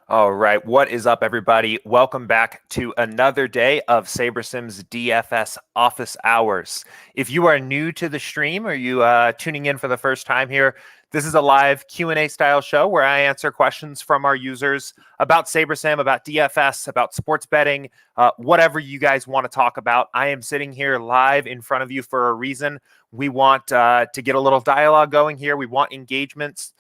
All right, what is up, everybody? Welcome back to another day of SaberSim's DFS Office Hours. If you are new to the stream or you tuning in for the first time here, this is a live Q&A style show where I answer questions from our users about SaberSim, about DFS, about sports betting, whatever you guys want to talk about. I am sitting here live in front of you for a reason. We want to get a little dialogue going here. We want engagements.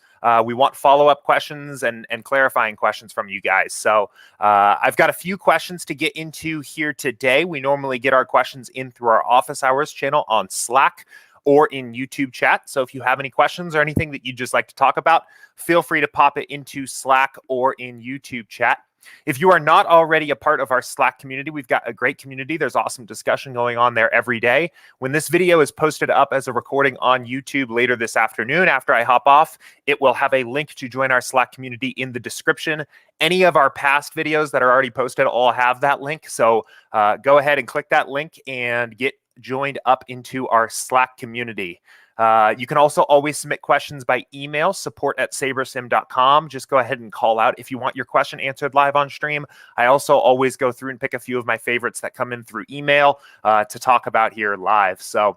We want follow-up questions and clarifying questions from you guys. So I've got a few questions to get into here today. We normally get our questions in through our Office Hours channel on Slack or in YouTube chat. So if you have any questions or anything that you'd just like to talk about, feel free to pop it into Slack or in YouTube chat. If you are not already a part of our Slack community, we've got a great community. There's awesome discussion going on there every day. When this video is posted up as a recording on YouTube later this afternoon, after I hop off, it will have a link to join our Slack community in the description. Any of our past videos that are already posted all have that link. So go ahead and click that link and get joined up into our Slack community. You can also always submit questions by email, support@sabersim.com. Just go ahead and call out if you want your question answered live on stream. I also always go through and pick a few of my favorites that come in through email to talk about here live. So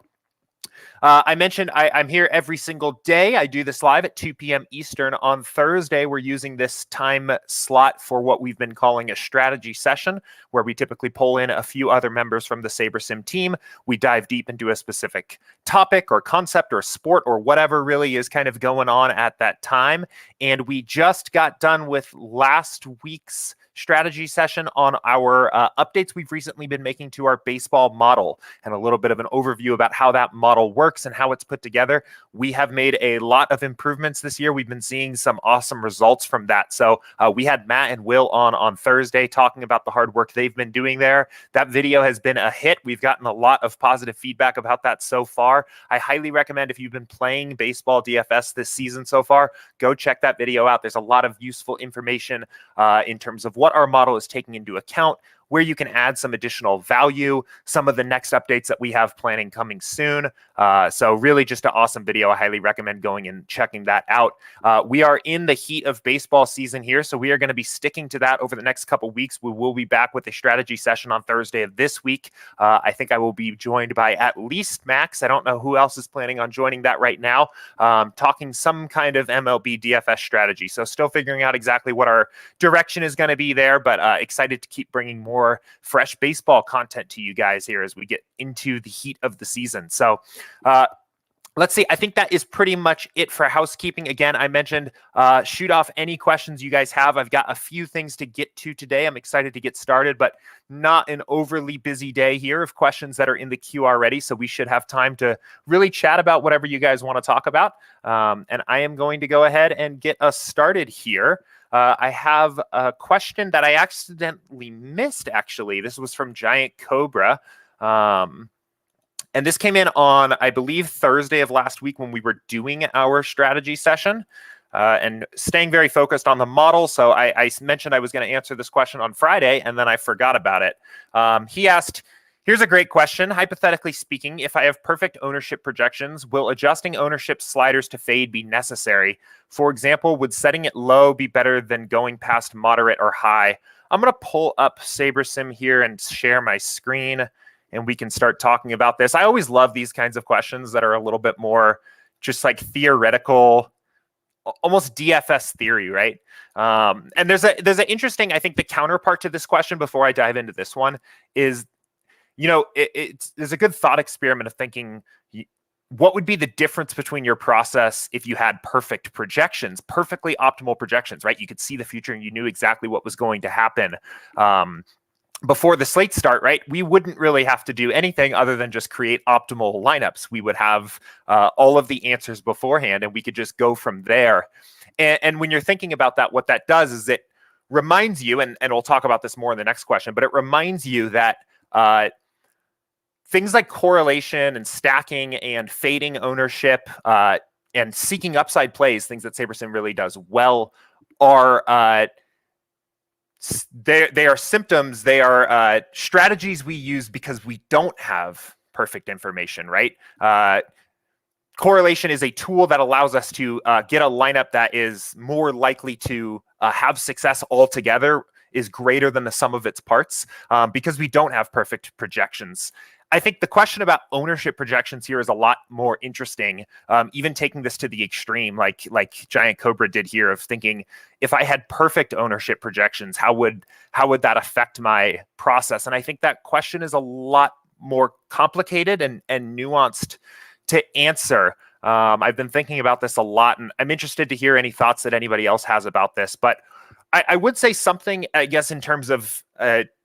I mentioned I'm here every single day. I do this live at 2 p.m. Eastern. On Thursday, we're using this time slot for what we've been calling a strategy session, where we typically pull in a few other members from the SaberSim team. We dive deep into a specific topic or concept or sport or whatever really is kind of going on at that time. And we just got done with last week's strategy session on our updates we've recently been making to our baseball model and a little bit of an overview about how that model works and how it's put together. We have made a lot of improvements this year. We've been seeing some awesome results from that. So we had Matt and Will on Thursday talking about the hard work they've been doing there. That video has been a hit. We've gotten a lot of positive feedback about that so far. I highly recommend, if you've been playing baseball DFS this season so far, go check that video out. There's a lot of useful information in terms of what our model is taking into account, where you can add some additional value, some of the next updates that we have planning coming soon. So really just an awesome video. I highly recommend going and checking that out. We are in the heat of baseball season here, so we are going to be sticking to that over the next couple weeks. We will be back with a strategy session on Thursday of this week. I think I will be joined by at least Max. I don't know who else is planning on joining that right now, talking some kind of MLB DFS strategy. So still figuring out exactly what our direction is going to be there, but excited to keep bringing more fresh baseball content to you guys here as we get into the heat of the season. So let's see. I think that is pretty much it for housekeeping. Again, I mentioned shoot off any questions you guys have. I've got a few things to get to today. I'm excited to get started, but not an overly busy day here of questions that are in the queue already. So we should have time to really chat about whatever you guys want to talk about. And I am going to go ahead and get us started here. I have a question that I accidentally missed, actually. This was from Giant Cobra. And this came in on, I believe, Thursday of last week when we were doing our strategy session and staying very focused on the model. So I mentioned I was going to answer this question on Friday, and then I forgot about it. He asked, here's a great question. Hypothetically speaking, if I have perfect ownership projections, will adjusting ownership sliders to fade be necessary? For example, would setting it low be better than going past moderate or high? I'm going to pull up SaberSim here and share my screen, and we can start talking about this. I always love these kinds of questions that are a little bit more just like theoretical, almost DFS theory, right? And there's an interesting, I think the counterpart to this question before I dive into this one is, you know, there's a good thought experiment of thinking, what would be the difference between your process if you had perfect projections, perfectly optimal projections, right? You could see the future and you knew exactly what was going to happen before the slate start, right? We wouldn't really have to do anything other than just create optimal lineups. We would have all of the answers beforehand, and we could just go from there. And when you're thinking about that, what that does is it reminds you, and we'll talk about this more in the next question, but it reminds you that things like correlation and stacking and fading ownership and seeking upside plays, things that SaberSim really does well, are they are symptoms. They are strategies we use because we don't have perfect information, right? correlation is a tool that allows us to get a lineup that is more likely to have success altogether, is greater than the sum of its parts, because we don't have perfect projections. I think the question about ownership projections here is a lot more interesting, even taking this to the extreme, like Giant Cobra did here, of thinking, if I had perfect ownership projections, how would that affect my process? And I think that question is a lot more complicated and nuanced to answer. I've been thinking about this a lot, and I'm interested to hear any thoughts that anybody else has about this. But I would say something, I guess, in terms of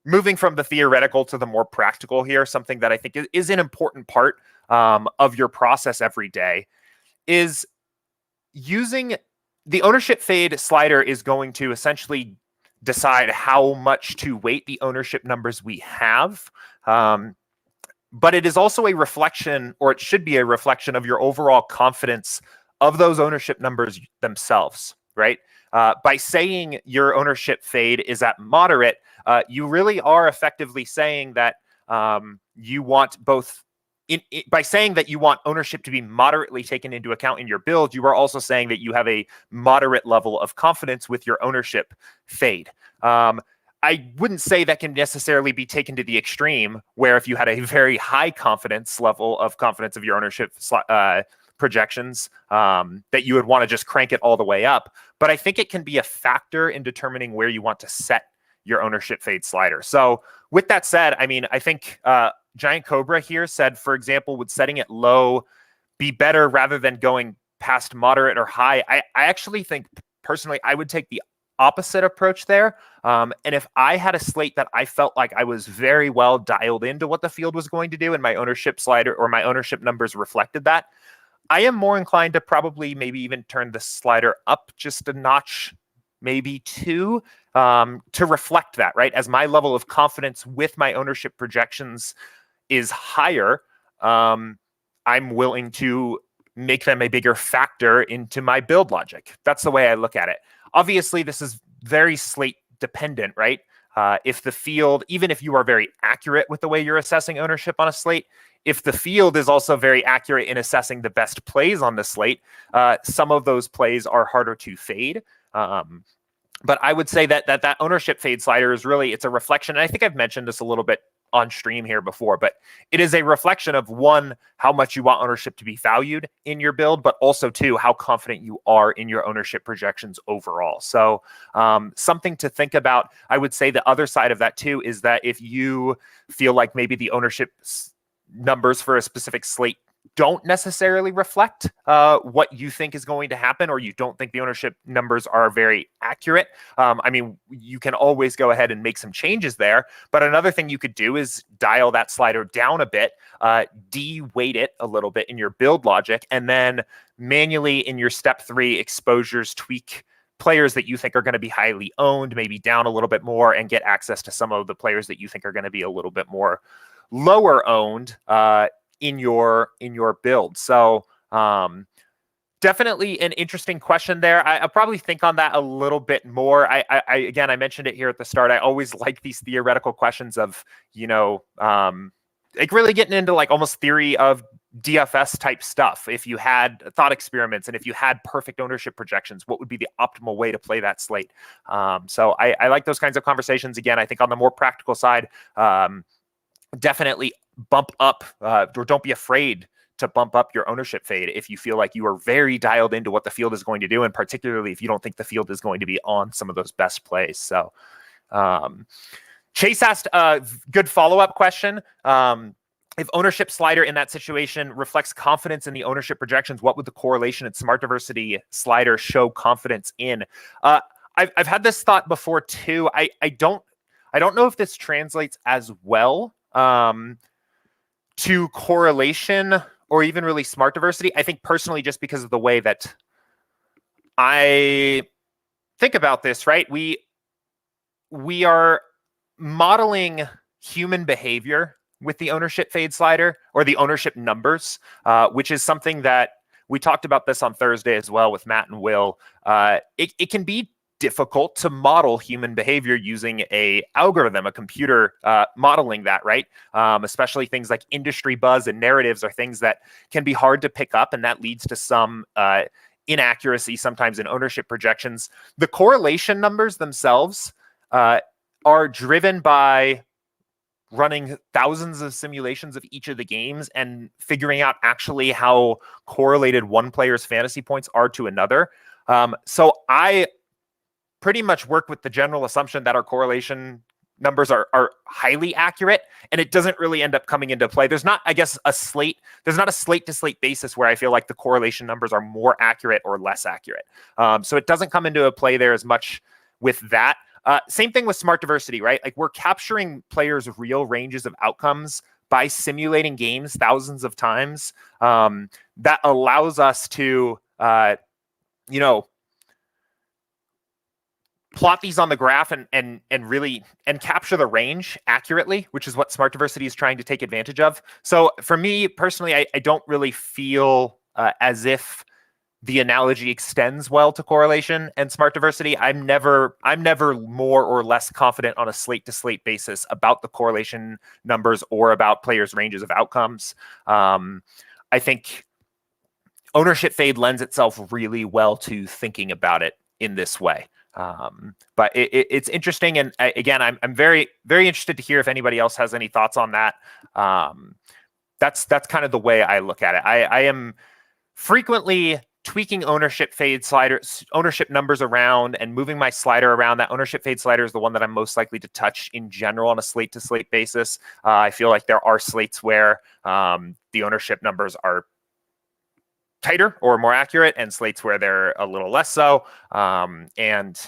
moving from the theoretical to the more practical here, something that I think is an important part of your process every day, is using the ownership fade slider is going to essentially decide how much to weight the ownership numbers we have. But it is also a reflection, or it should be a reflection, of your overall confidence of those ownership numbers themselves, right? By saying your ownership fade is at moderate, you really are effectively saying that you want both. By saying that you want ownership to be moderately taken into account in your build, you are also saying that you have a moderate level of confidence with your ownership fade. I wouldn't say that can necessarily be taken to the extreme, where if you had a very high confidence level of confidence of your ownership projections, that you would want to just crank it all the way up. But I think it can be a factor in determining where you want to set your ownership fade slider. So with that said, I mean, I think Giant Cobra here said, for example, would setting it low be better rather than going past moderate or high? I actually think, personally, I would take the opposite approach there. And if I had a slate that I felt like I was very well dialed into what the field was going to do, and my ownership slider or my ownership numbers reflected that, I am more inclined to probably maybe even turn the slider up just a notch, maybe two, to reflect that, right? As my level of confidence with my ownership projections is higher, I'm willing to make them a bigger factor into my build logic. That's the way I look at it. Obviously, this is very slate dependent, right? If the field, even if you are very accurate with the way you're assessing ownership on a slate, if the field is also very accurate in assessing the best plays on the slate, some of those plays are harder to fade. But I would say that ownership fade slider is really, it's a reflection. And I think I've mentioned this a little bit on stream here before, but it is a reflection of, one, how much you want ownership to be valued in your build, but also, two, how confident you are in your ownership projections overall. So something to think about. I would say the other side of that too is that if you feel like maybe the ownership numbers for a specific slate don't necessarily reflect what you think is going to happen, or you don't think the ownership numbers are very accurate, I mean, you can always go ahead and make some changes there. But another thing you could do is dial that slider down a bit, de-weight it a little bit in your build logic, and then manually in your step 3 exposures, tweak players that you think are going to be highly owned, maybe down a little bit more, and get access to some of the players that you think are going to be a little bit more lower owned in your build. So definitely an interesting question there. I'll probably think on that a little bit more. I again, I mentioned it here at the start. I always like these theoretical questions of, like really getting into like almost theory of DFS type stuff. If you had thought experiments and if you had perfect ownership projections, what would be the optimal way to play that slate? So I like those kinds of conversations. Again, I think on the more practical side, definitely bump up, or don't be afraid to bump up your ownership fade if you feel like you are very dialed into what the field is going to do, and particularly if you don't think the field is going to be on some of those best plays. So Chase asked a good follow-up question. If ownership slider in that situation reflects confidence in the ownership projections, what would the correlation and smart diversity slider show confidence in? I've had this thought before too. I don't know if this translates as well to correlation or even really smart diversity. I think personally, just because of the way that I think about this, right? We are modeling human behavior with the ownership fade slider, or the ownership numbers, which is something that we talked about this on Thursday as well with Matt and Will. It can be difficult to model human behavior using a algorithm, a computer modeling that, right? Especially things like industry buzz and narratives are things that can be hard to pick up, and that leads to some inaccuracy sometimes in ownership projections. The correlation numbers themselves are driven by running thousands of simulations of each of the games and figuring out actually how correlated one player's fantasy points are to another. So I pretty much work with the general assumption that our correlation numbers are highly accurate, and it doesn't really end up coming into play. There's not, I guess, there's not a slate to slate basis where I feel like the correlation numbers are more accurate or less accurate. So it doesn't come into a play there as much with that. Same thing with smart diversity, right? Like, we're capturing players' real ranges of outcomes by simulating games thousands of times. That allows us to, plot these on the graph and really capture the range accurately, which is what smart diversity is trying to take advantage of. So for me personally, I don't really feel as if the analogy extends well to correlation and smart diversity. I'm never more or less confident on a slate to slate basis about the correlation numbers or about players' ranges of outcomes. I think ownership fade lends itself really well to thinking about it in this way. But it's interesting. And again, I'm very, very interested to hear if anybody else has any thoughts on that. That's kind of the way I look at it. I am frequently tweaking ownership numbers around and moving my slider around. That ownership fade slider is the one that I'm most likely to touch in general on a slate to slate basis. I feel like there are slates where the ownership numbers are tighter or more accurate, and slates where they're a little less so. And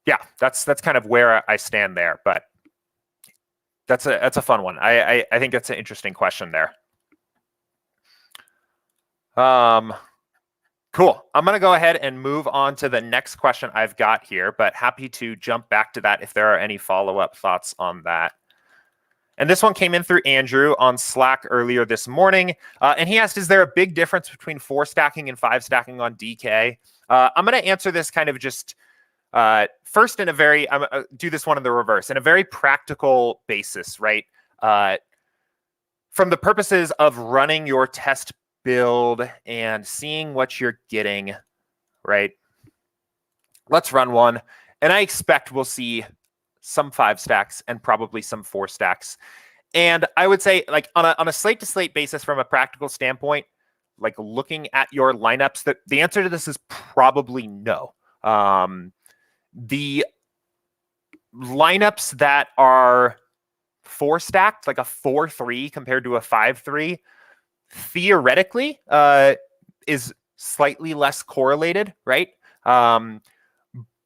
yeah, that's kind of where I stand there. But that's a fun one. I think that's an interesting question there. Cool. I'm going to go ahead and move on to the next question I've got here, but happy to jump back to that if there are any follow-up thoughts on that. And this one came in through Andrew on Slack earlier this morning. And he asked, is there a big difference between 4 stacking and 5 stacking on DK? I'm going to answer this kind of just first in a very, I'm going to do this one in the reverse, in a very practical basis, right? From the purposes of running your test build and seeing what you're getting, right? Let's run one. And I expect we'll see some 5 stacks and probably some 4 stacks. And I would say, like, on a slate to slate basis, from a practical standpoint, like looking at your lineups, the answer to this is probably no. The lineups that are 4 stacked, like a 4-3 compared to a 5-3, theoretically is slightly less correlated, right?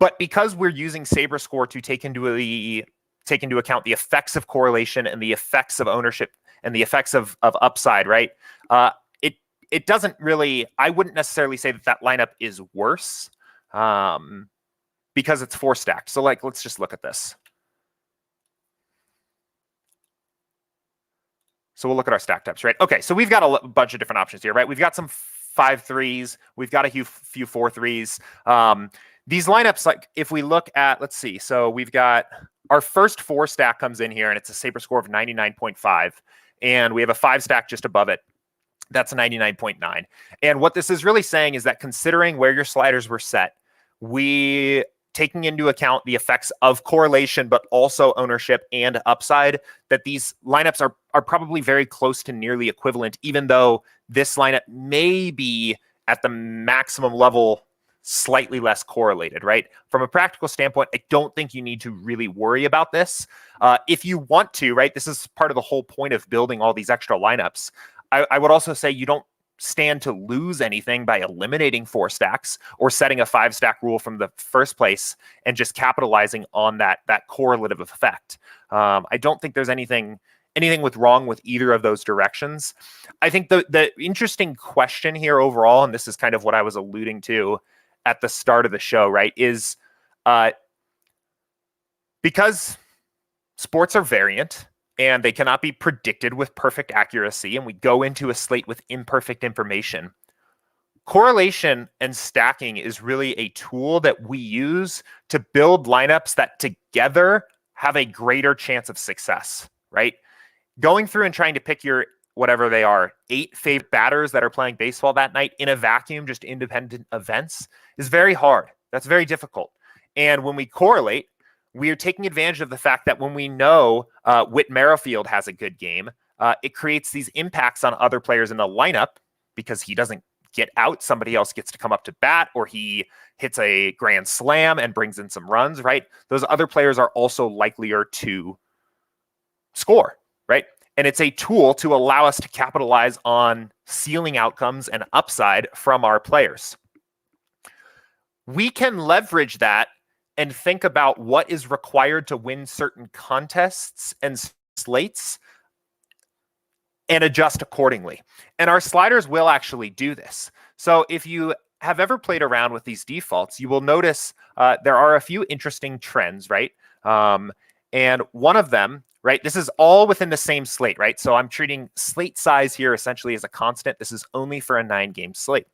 But because we're using SaberScore to take into account the effects of correlation and the effects of ownership and the effects of upside, right? It doesn't really, I wouldn't necessarily say that lineup is worse because it's 4 stacked. So like, let's just look at this. So we'll look at our stack types, right? Okay, so we've got a bunch of different options here, right? We've got some 5-3s. We've got a few 4-3s. These lineups, like if we look at, let's see. So we've got our first 4 stack comes in here, and it's a SaberScore of 99.5. And we have a 5 stack just above it. That's a 99.9. And what this is really saying is that considering where your sliders were set, we taking into account the effects of correlation, but also ownership and upside, that these lineups are probably very close to nearly equivalent, even though this lineup may be at the maximum level slightly less correlated, right? From a practical standpoint, I don't think you need to really worry about this. If you want to, right, this is part of the whole point of building all these extra lineups. I would also say you don't stand to lose anything by eliminating 4 stacks or setting a 5 stack rule from the first place and just capitalizing on that correlative effect. I don't think there's anything wrong with either of those directions. I think the interesting question here overall, and this is kind of what I was alluding to at the start of the show, right, is because sports are variant and they cannot be predicted with perfect accuracy, and we go into a slate with imperfect information, correlation and stacking is really a tool that we use to build lineups that together have a greater chance of success, right? Going through and trying to pick your, whatever they are, 8 favorite batters that are playing baseball that night in a vacuum, just independent events, is very hard. That's very difficult. And when we correlate, we are taking advantage of the fact that when we know Whit Merrifield has a good game, it creates these impacts on other players in the lineup because he doesn't get out. Somebody else gets to come up to bat, or he hits a grand slam and brings in some runs, right? Those other players are also likelier to score, right? And it's a tool to allow us to capitalize on ceiling outcomes and upside from our players. We can leverage that and think about what is required to win certain contests and slates and adjust accordingly. And our sliders will actually do this. So if you have ever played around with these defaults, you will notice there are a few interesting trends, right? And one of them, right, this is all within the same slate, right? So I'm treating slate size here essentially as a constant. This is only for a 9-game slate.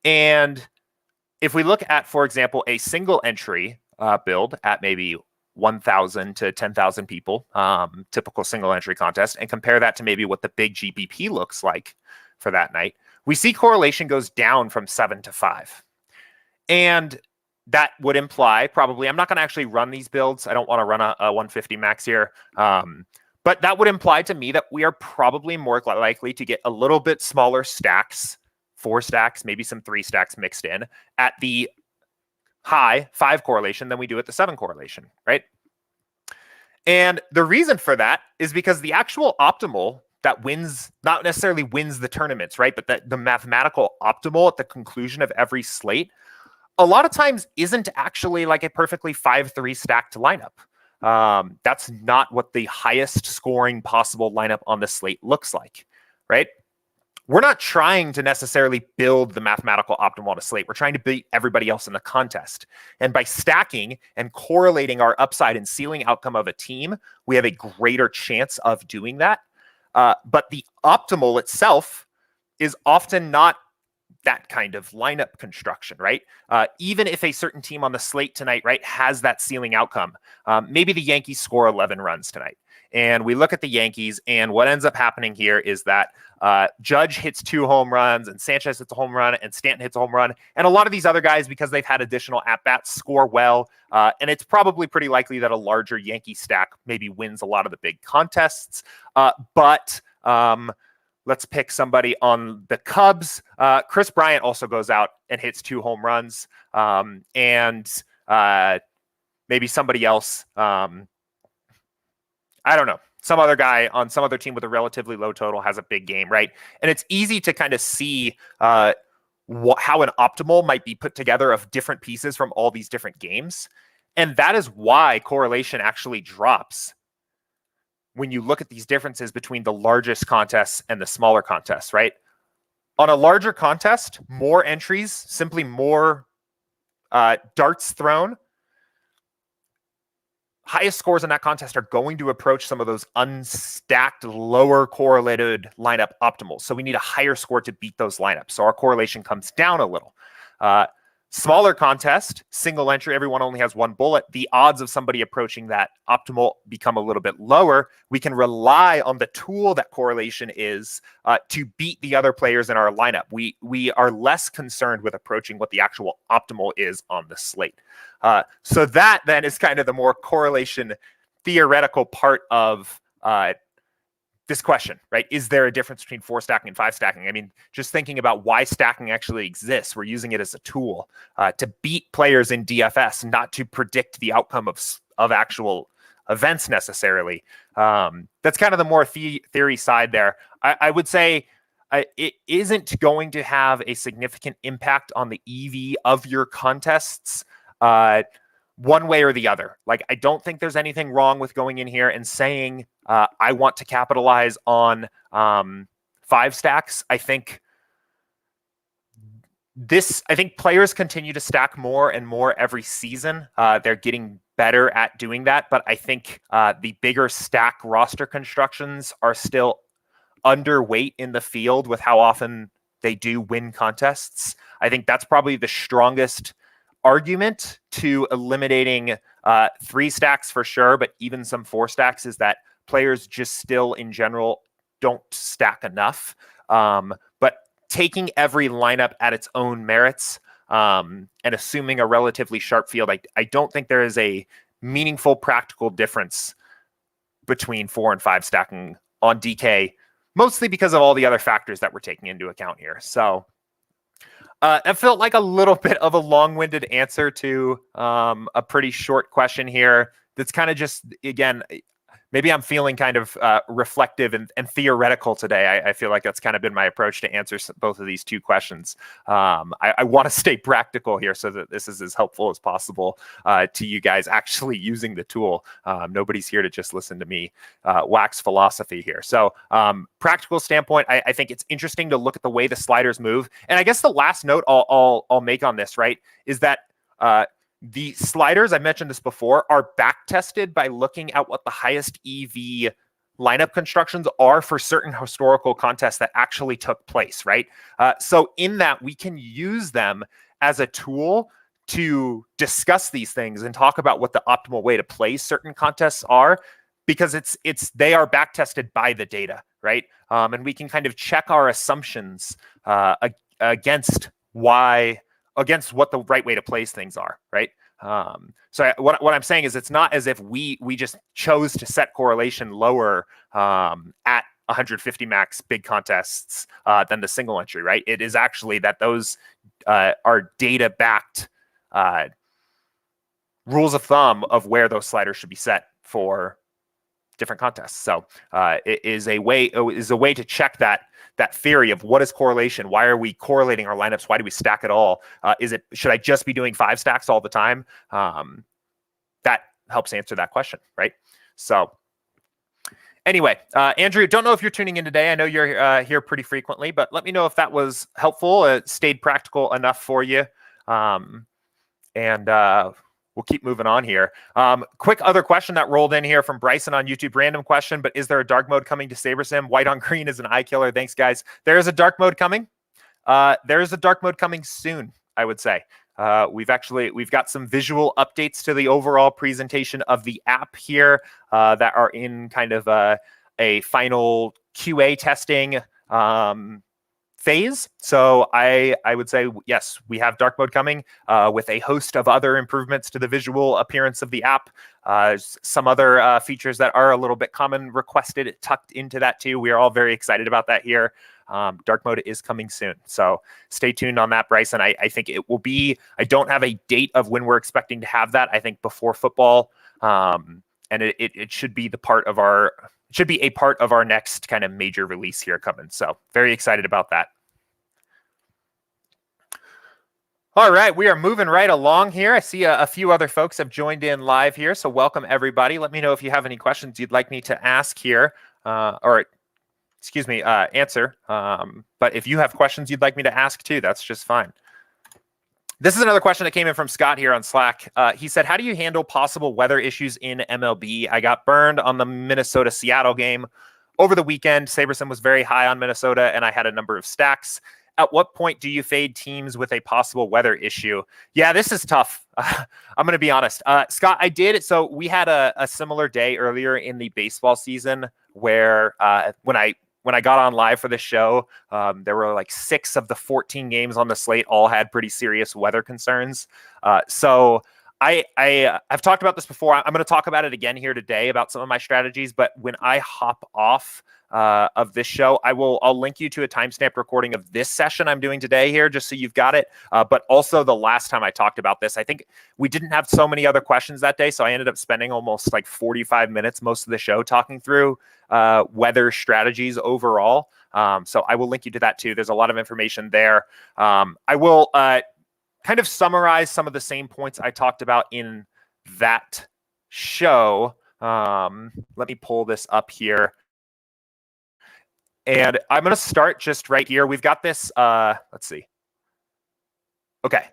And if we look at, for example, a single entry build at maybe 1,000 to 10,000 people, typical single entry contest, and compare that to maybe what the big GPP looks like for that night, we see correlation goes down from 7 to 5. And that would imply probably, I'm not going to actually run these builds. I don't want to run a 150 max here. But that would imply to me that we are probably more likely to get a little bit smaller stacks, 4 stacks, maybe some 3 stacks mixed in at the high 5 correlation than we do at the 7 correlation, right? And the reason for that is because the actual optimal that wins, not necessarily wins the tournaments, right? But the mathematical optimal at the conclusion of every slate, a lot of times isn't actually like a perfectly 5-3 stacked lineup. That's not what the highest scoring possible lineup on the slate looks like, right? We're not trying to necessarily build the mathematical optimal on a slate. We're trying to beat everybody else in the contest. And by stacking and correlating our upside and ceiling outcome of a team, we have a greater chance of doing that. But the optimal itself is often not that kind of lineup construction, right? Even if a certain team on the slate tonight, right, has that ceiling outcome, maybe the Yankees score 11 runs tonight. And we look at the Yankees, and what ends up happening here is that Judge hits 2 home runs, and Sanchez hits a home run, and Stanton hits a home run. And a lot of these other guys, because they've had additional at-bats, score well. And it's probably pretty likely that a larger Yankee stack maybe wins a lot of the big contests. But let's pick somebody on the Cubs. Chris Bryant also goes out and hits 2 home runs. And maybe somebody else... I don't know. Some other guy on some other team with a relatively low total has a big game, right? And it's easy to kind of see how an optimal might be put together of different pieces from all these different games. And that is why correlation actually drops when you look at these differences between the largest contests and the smaller contests, right? On a larger contest, more entries, simply more darts thrown, highest scores in that contest are going to approach some of those unstacked, lower correlated lineup optimals. So we need a higher score to beat those lineups. So our correlation comes down a little. Smaller contest, single entry, everyone only has 1 bullet. The odds of somebody approaching that optimal become a little bit lower. We can rely on the tool that correlation is to beat the other players in our lineup. We are less concerned with approaching what the actual optimal is on the slate. So that then is kind of the more correlation theoretical part of this question, right? Is there a difference between 4 stacking and 5 stacking? I mean, just thinking about why stacking actually exists, we're using it as a tool to beat players in DFS, not to predict the outcome of actual events necessarily. That's kind of the more theory side there. I would say it isn't going to have a significant impact on the EV of your contests one way or the other. Like, I don't think there's anything wrong with going in here and saying, I want to capitalize on 5 stacks. I think players continue to stack more and more every season. They're getting better at doing that. But I think the bigger stack roster constructions are still underweight in the field with how often they do win contests. I think that's probably the strongest argument to eliminating 3 stacks for sure, but even some 4 stacks is that players just still in general don't stack enough. But taking every lineup at its own merits and assuming a relatively sharp field, I don't think there is a meaningful practical difference between 4 and 5 stacking on DK, mostly because of all the other factors that we're taking into account here. So that felt like a little bit of a long-winded answer to a pretty short question here. That's kind of just, again, maybe I'm feeling kind of reflective and theoretical today. I feel like that's kind of been my approach to answer both of these 2 questions. I want to stay practical here so that this is as helpful as possible to you guys actually using the tool. Nobody's here to just listen to me wax philosophy here. So practical standpoint, I think it's interesting to look at the way the sliders move. And I guess the last note I'll make on this, right, is that the sliders, I mentioned this before, are back tested by looking at what the highest EV lineup constructions are for certain historical contests that actually took place, right? So in that, we can use them as a tool to discuss these things and talk about what the optimal way to play certain contests are, because they are back tested by the data, right? And we can kind of check our assumptions against what the right way to place things are, right? So what I'm saying is it's not as if we just chose to set correlation lower at 150 max big contests than the single entry, right? It is actually that those are data-backed rules of thumb of where those sliders should be set for different contests. So it is a way to check that theory of what is correlation. Why are we correlating our lineups? Why do we stack it all? Should I just be doing 5 stacks all the time? That helps answer that question, right? So anyway, Andrew, don't know if you're tuning in today. I know you're here pretty frequently, but let me know if that was helpful. It stayed practical enough for you. We'll keep moving on here. Quick other question that rolled in here from Bryson on YouTube. Random question, but is there a dark mode coming to SaberSim? White on green is an eye killer. Thanks, guys. There is a dark mode coming. There is a dark mode coming soon, I would say. We've got some visual updates to the overall presentation of the app here that are in kind of a final QA testing phase. So I would say, yes, we have dark mode coming with a host of other improvements to the visual appearance of the app. Some other features that are a little bit common requested tucked into that too. We are all very excited about that here. Dark mode is coming soon. So stay tuned on that, Bryson. I think it will be, I don't have a date of when we're expecting to have that. I think before football. And it should be a part of our next kind of major release here coming. So very excited about that. All right, we are moving right along here. I see a few other folks have joined in live here, so welcome everybody. Let me know if you have any questions you'd like me to ask here, answer. But if you have questions you'd like me to ask too, that's just fine. This is another question that came in from Scott here on Slack. He said, how do you handle possible weather issues in MLB? I got burned on the Minnesota-Seattle game over the weekend. SaberSim was very high on Minnesota, and I had a number of stacks. At what point do you fade teams with a possible weather issue? Yeah, this is tough. I'm going to be honest. Scott, I did. So we had a similar day earlier in the baseball season where when I got on live for the show, there were like 6 of the 14 games on the slate all had pretty serious weather concerns. So I've talked about this before. I'm going to talk about it again here today about some of my strategies. But when I hop off of this show, I'll link you to a timestamped recording of this session I'm doing today here, just so you've got it. But also the last time I talked about this, I think we didn't have so many other questions that day. So I ended up spending almost like 45 minutes, most of the show, talking through weather strategies overall. So I will link you to that too. There's a lot of information there. I will kind of summarize some of the same points I talked about in that show. Let me pull this up here. And I'm going to start just right here. We've got this, let's see. Okay.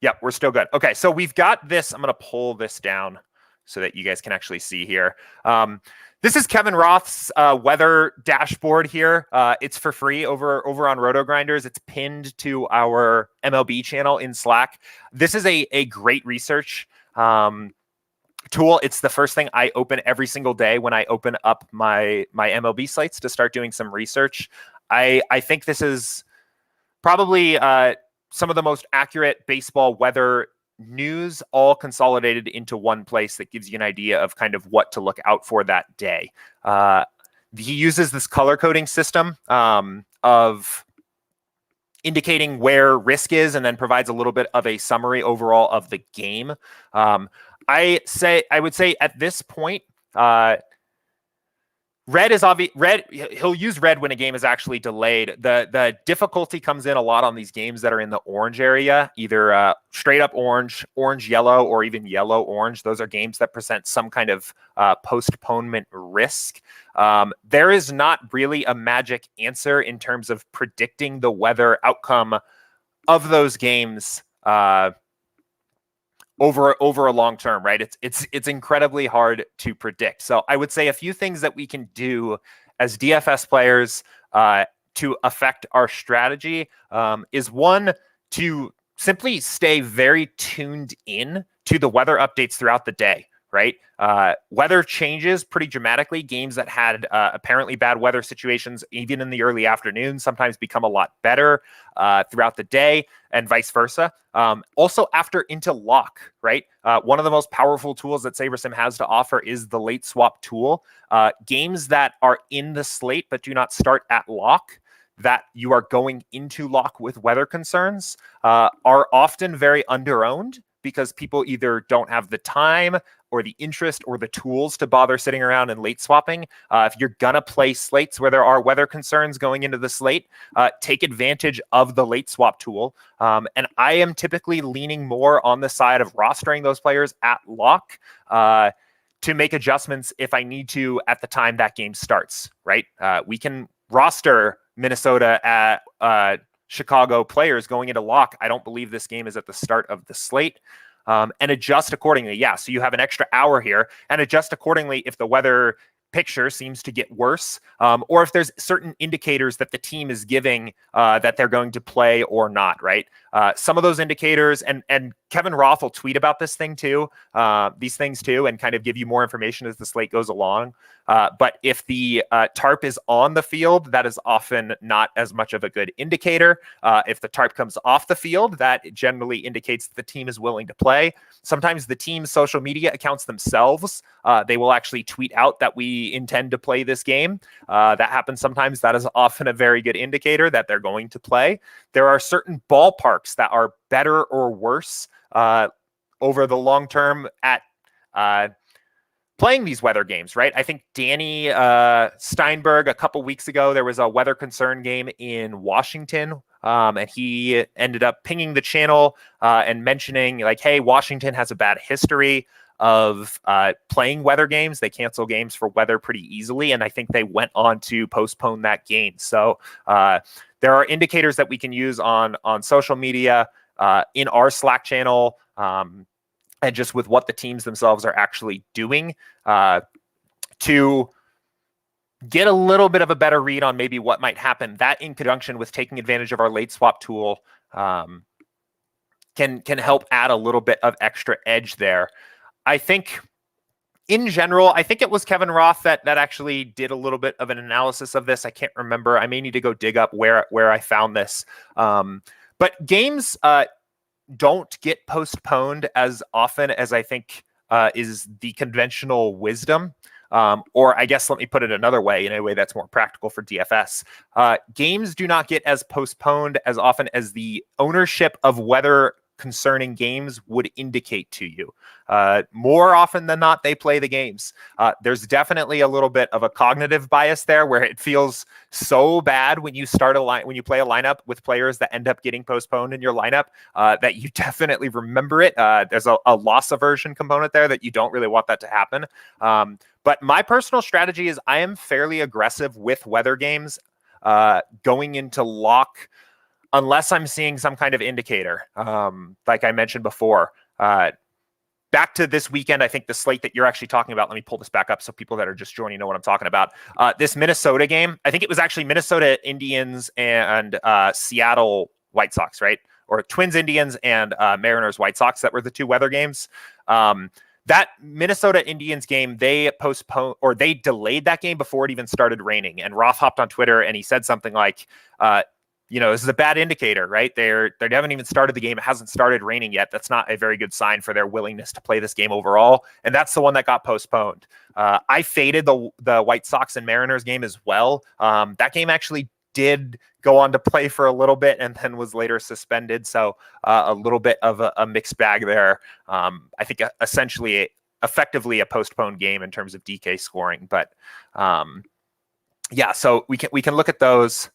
Yep, we're still good. Okay, so we've got this. I'm going to pull this down so that you guys can actually see here. This is Kevin Roth's weather dashboard here. It's for free over on RotoGrinders. It's pinned to our MLB channel in Slack. This is a great research tool. It's the first thing I open every single day when I open up my MLB sites to start doing some research. I think this is probably some of the most accurate baseball weather news all consolidated into one place that gives you an idea of kind of what to look out for that day. He uses this color coding system of indicating where risk is and then provides a little bit of a summary overall of the game. I would say at this point, red is obvious. Red, he'll use red when a game is actually delayed. The difficulty comes in a lot on these games that are in the orange area, either straight up orange, orange yellow, or even yellow orange. Those are games that present some kind of postponement risk. There is not really a magic answer in terms of predicting the weather outcome of those games over a long term, right? It's incredibly hard to predict. So I would say a few things that we can do as DFS players to affect our strategy is one, to simply stay very tuned in to the weather updates throughout the day, right? Weather changes pretty dramatically. Games that had apparently bad weather situations, even in the early afternoon, sometimes become a lot better throughout the day, and vice versa. Also after into lock, right? One of the most powerful tools that SaberSim has to offer is the late swap tool. Games that are in the slate but do not start at lock, that you are going into lock with weather concerns, are often very underowned because people either don't have the time or the interest or the tools to bother sitting around and late swapping. If you're gonna play slates where there are weather concerns going into the slate, take advantage of the late swap tool. And I am typically leaning more on the side of rostering those players at lock to make adjustments if I need to at the time that game starts, right? We can roster Minnesota at Chicago players going into lock. I don't believe this game is at the start of the slate. And adjust accordingly. Yeah, so you have an extra hour here, and adjust accordingly if the weather picture seems to get worse, or if there's certain indicators that the team is giving that they're going to play or not, right? Some of those indicators, and Kevin Roth will tweet about these things too, and kind of give you more information as the slate goes along. But if the tarp is on the field, that is often not as much of a good indicator. If the tarp comes off the field, that generally indicates that the team is willing to play. Sometimes the team's social media accounts themselves, they will actually tweet out that we intend to play this game. That happens sometimes. That is often a very good indicator that they're going to play. There are certain ballparks that are better or worse over the long term at playing these weather games, right? I think Danny Steinberg, a couple weeks ago, there was a weather concern game in Washington, and he ended up pinging the channel and mentioning like, hey, Washington has a bad history of playing weather games. They cancel games for weather pretty easily, and I think they went on to postpone that game. So there are indicators that we can use on social media, in our Slack channel, and just with what the teams themselves are actually doing to get a little bit of a better read on maybe what might happen. That in conjunction with taking advantage of our late swap tool can help add a little bit of extra edge there. I think in general, I think it was Kevin Roth that actually did a little bit of an analysis of this. I can't remember. I may need to go dig up where I found this. But games don't get postponed as often as I think is the conventional wisdom. Or I guess let me put it another way, in a way that's more practical for DFS. Games do not get as postponed as often as the ownership of weather concerning games would indicate to you. More often than not, they play the games. There's definitely a little bit of a cognitive bias there, where it feels so bad when you start when you play a lineup with players that end up getting postponed in your lineup, that you definitely remember it. There's a loss aversion component there that you don't really want that to happen. But my personal strategy is I am fairly aggressive with weather games going into lock, unless I'm seeing some kind of indicator, like I mentioned before. back to this weekend, I think the slate that you're actually talking about, let me pull this back up so people that are just joining know what I'm talking about. This Minnesota game, I think it was actually Minnesota Indians and Seattle White Sox, right? Or Twins Indians and Mariners White Sox that were the two weather games. That Minnesota Indians game, they postponed or they delayed that game before it even started raining. And Roth hopped on Twitter and he said something like, this is a bad indicator, right? They haven't even started the game. It hasn't started raining yet. That's not a very good sign for their willingness to play this game overall. And that's the one that got postponed. I faded the White Sox and Mariners game as well. That game actually did go on to play for a little bit and then was later suspended. So a little bit of a mixed bag there. I think effectively a postponed game in terms of DK scoring. But so we can look at those.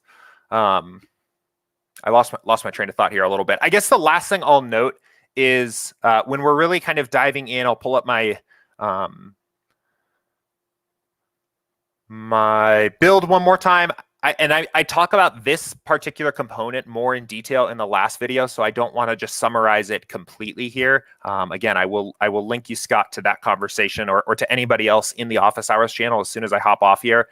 I lost my train of thought here a little bit. I guess the last thing I'll note is when we're really kind of diving in, I'll pull up my my build one more time. I talk about this particular component more in detail in the last video, so I don't want to just summarize it completely here. Again, I will link you, Scott, to that conversation or to anybody else in the Office Hours channel as soon as I hop off here.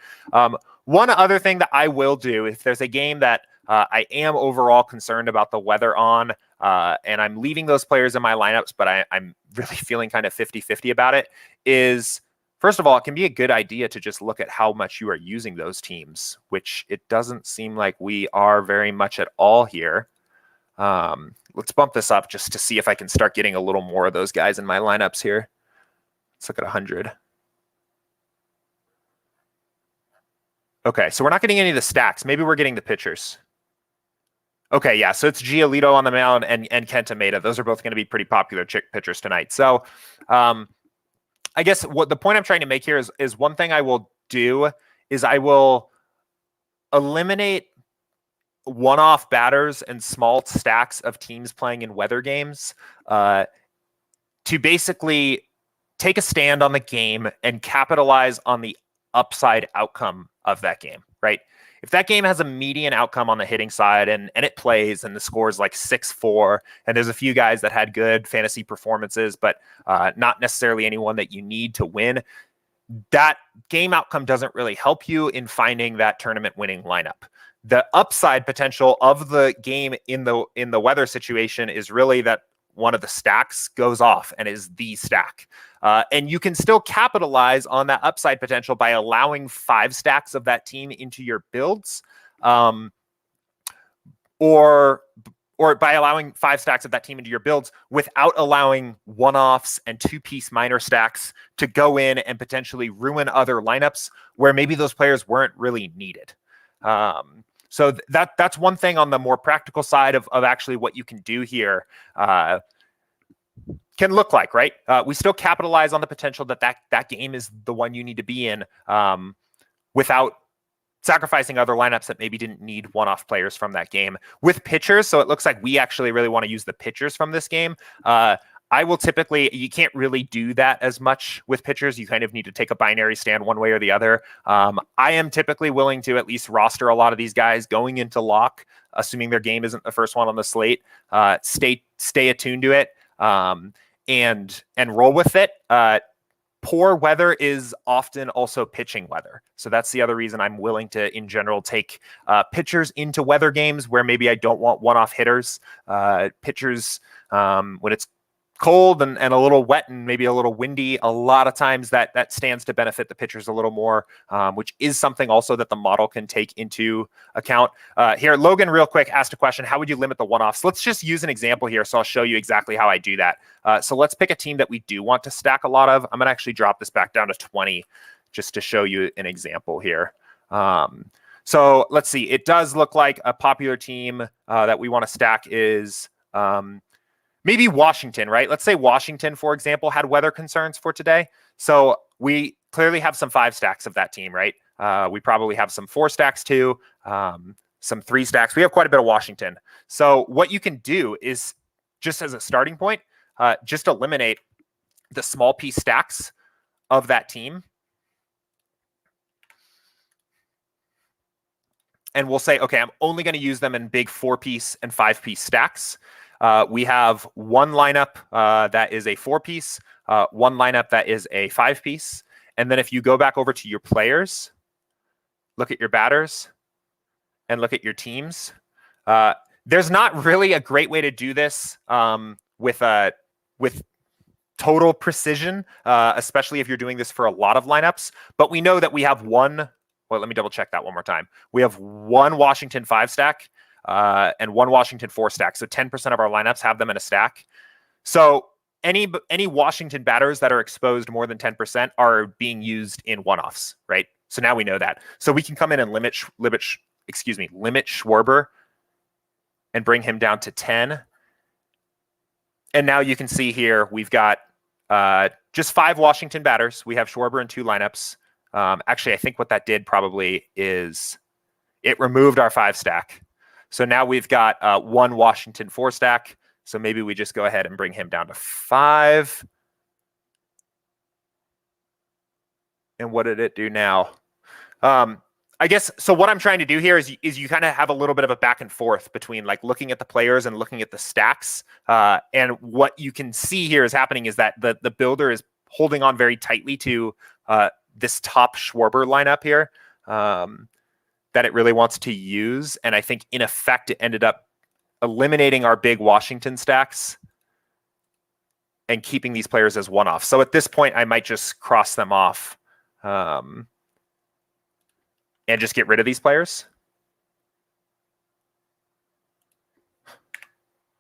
One other thing that I will do, if there's a game that I am overall concerned about the weather on, and I'm leaving those players in my lineups, but I'm really feeling kind of 50-50 about it, is, first of all, it can be a good idea to just look at how much you are using those teams, which it doesn't seem like we are very much at all here. Let's bump this up just to see if I can start getting a little more of those guys in my lineups here. Let's look at 100. Okay, so we're not getting any of the stacks. Maybe we're getting the pitchers. Okay, yeah, so it's Giolito on the mound and Kenta Maeda. Those are both going to be pretty popular pitchers tonight. So I guess what the point I'm trying to make here is one thing I will do is I will eliminate one-off batters and small stacks of teams playing in weather games to basically take a stand on the game and capitalize on the upside outcome of that game, right? If that game has a median outcome on the hitting side and it plays and the score is like 6-4, and there's a few guys that had good fantasy performances, but not necessarily anyone that you need to win, that game outcome doesn't really help you in finding that tournament winning lineup. The upside potential of the game in the weather situation is really that one of the stacks goes off and is the stack. And you can still capitalize on that upside potential by allowing 5 stacks of that team into your builds, or by allowing 5 stacks of that team into your builds without allowing one-offs and 2-piece minor stacks to go in and potentially ruin other lineups where maybe those players weren't really needed. So that's one thing on the more practical side of actually what you can do here. Can look like, right? We still capitalize on the potential that game is the one you need to be in without sacrificing other lineups that maybe didn't need one-off players from that game. With pitchers, so it looks like we actually really want to use the pitchers from this game. I will typically, you can't really do that as much with pitchers. You kind of need to take a binary stand one way or the other. I am typically willing to at least roster a lot of these guys going into lock, assuming their game isn't the first one on the slate. Stay attuned to it. And roll with it. Poor weather is often also pitching weather. So that's the other reason I'm willing to, in general, take pitchers into weather games where maybe I don't want one-off hitters. Pitchers, when it's cold and a little wet and maybe a little windy, a lot of times that stands to benefit the pitchers a little more, which is something also that the model can take into account. Here, Logan, real quick, asked a question: how would you limit the one-offs? Let's just use an example here, so I'll show you exactly how I do that. So let's pick a team that we do want to stack a lot of. I'm going to actually drop this back down to 20 just to show you an example here. So let's see. It does look like a popular team that we want to stack is maybe Washington, right? Let's say Washington, for example, had weather concerns for today. So we clearly have some 5 stacks of that team, right? We probably have some 4 stacks too, some 3 stacks. We have quite a bit of Washington. So what you can do is, just as a starting point, just eliminate the small piece stacks of that team. And we'll say, okay, I'm only going to use them in big 4-piece and 5-piece stacks. we have one lineup that is a 4-piece, one lineup that is a 5-piece. And then if you go back over to your players, look at your batters, and look at your teams, there's not really a great way to do this with total precision, especially if you're doing this for a lot of lineups. But we know that we have one. Well, let me double check that one more time. We have one Washington 5-stack and one Washington 4-stack. So 10% of our lineups have them in a stack. So any Washington batters that are exposed more than 10% are being used in one-offs, right? So now we know that. So we can come in and limit Schwarber and bring him down to 10. And now you can see here we've got just 5 Washington batters. We have Schwarber in 2 lineups. Actually, I think what that did probably is it removed our 5-stack. So now we've got one Washington 4-stack. So maybe we just go ahead and bring him down to 5. And what did it do now? I guess, so what I'm trying to do here is you kind of have a little bit of a back and forth between like looking at the players and looking at the stacks. And what you can see here is happening is that the builder is holding on very tightly to this top Schwarber lineup here that it really wants to use. And I think in effect, it ended up eliminating our big Washington stacks and keeping these players as one-off. So at this point, I might just cross them off and just get rid of these players.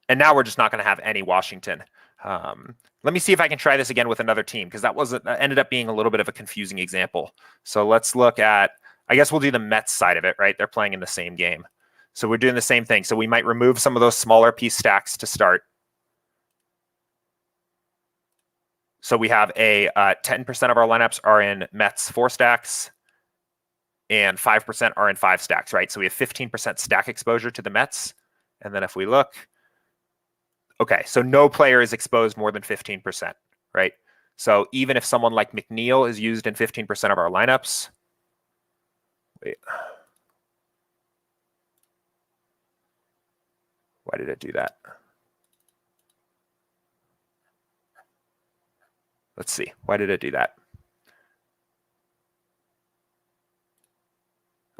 And now we're just not going to have any Washington. Let me see if I can try this again with another team, because that ended up being a little bit of a confusing example. So let's look at, I guess we'll do the Mets side of it, right? They're playing in the same game. So we're doing the same thing. So we might remove some of those smaller piece stacks to start. So we have a 10% of our lineups are in Mets 4-stacks and 5% are in 5-stacks, right? So we have 15% stack exposure to the Mets. And then if we look, okay, so no player is exposed more than 15%, right? So even if someone like McNeil is used in 15% of our lineups, wait. Why did it do that? Let's see. Why did it do that?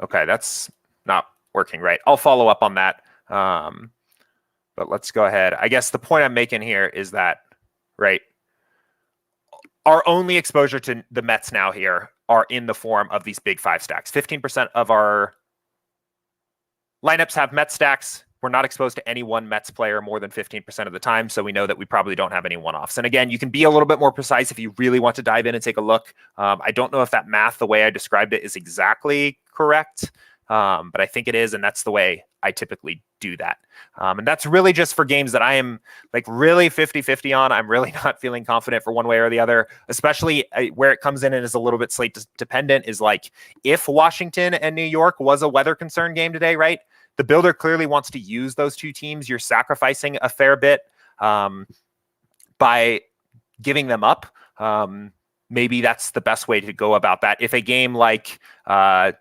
Okay, that's not working right. I'll follow up on that. But let's go ahead. I guess the point I'm making here is that, right, our only exposure to the Mets now here are in the form of these big 5-stacks. 15% of our lineups have Mets stacks. We're not exposed to any one Mets player more than 15% of the time, so we know that we probably don't have any one-offs. And again, you can be a little bit more precise if you really want to dive in and take a look. I don't know if that math, the way I described it, is exactly correct, but I think it is, and that's the way I typically do that. And that's really just for games that I am like really 50-50 on. I'm really not feeling confident for one way or the other, especially where it comes in and is a little bit slate dependent is like if Washington and New York was a weather concern game today, right? The builder clearly wants to use those two teams. You're sacrificing a fair bit by giving them up. Maybe that's the best way to go about that. If a game like, I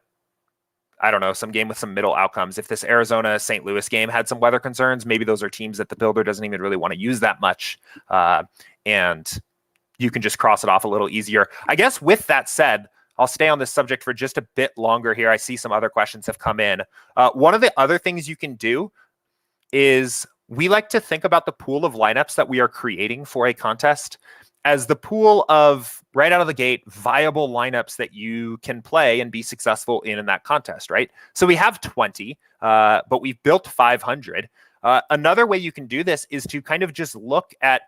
don't know, some game with some middle outcomes, if this Arizona-St. Louis game had some weather concerns, maybe those are teams that the builder doesn't even really want to use that much. And you can just cross it off a little easier. I guess with that said, I'll stay on this subject for just a bit longer here. I see some other questions have come in. One of the other things you can do is we like to think about the pool of lineups that we are creating for a contest as the pool of, right out of the gate, viable lineups that you can play and be successful in that contest, right? So we have 20, but we've built 500. Another way you can do this is to kind of just look at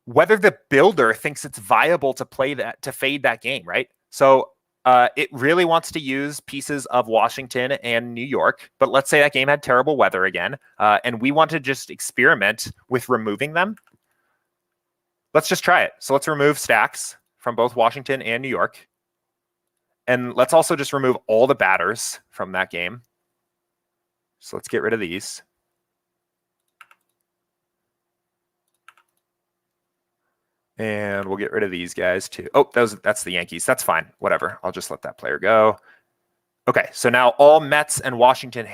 whether the builder thinks it's viable to play that, to fade that game, right? So it really wants to use pieces of Washington and New York, but let's say that game had terrible weather again, and we want to just experiment with removing them. Let's just try it. So let's remove stacks from both Washington and New York. And let's also just remove all the batters from that game. So let's get rid of these. And we'll get rid of these guys too. Oh, that's the Yankees. That's fine. Whatever. I'll just let that player go. Okay, so now all Mets and Washington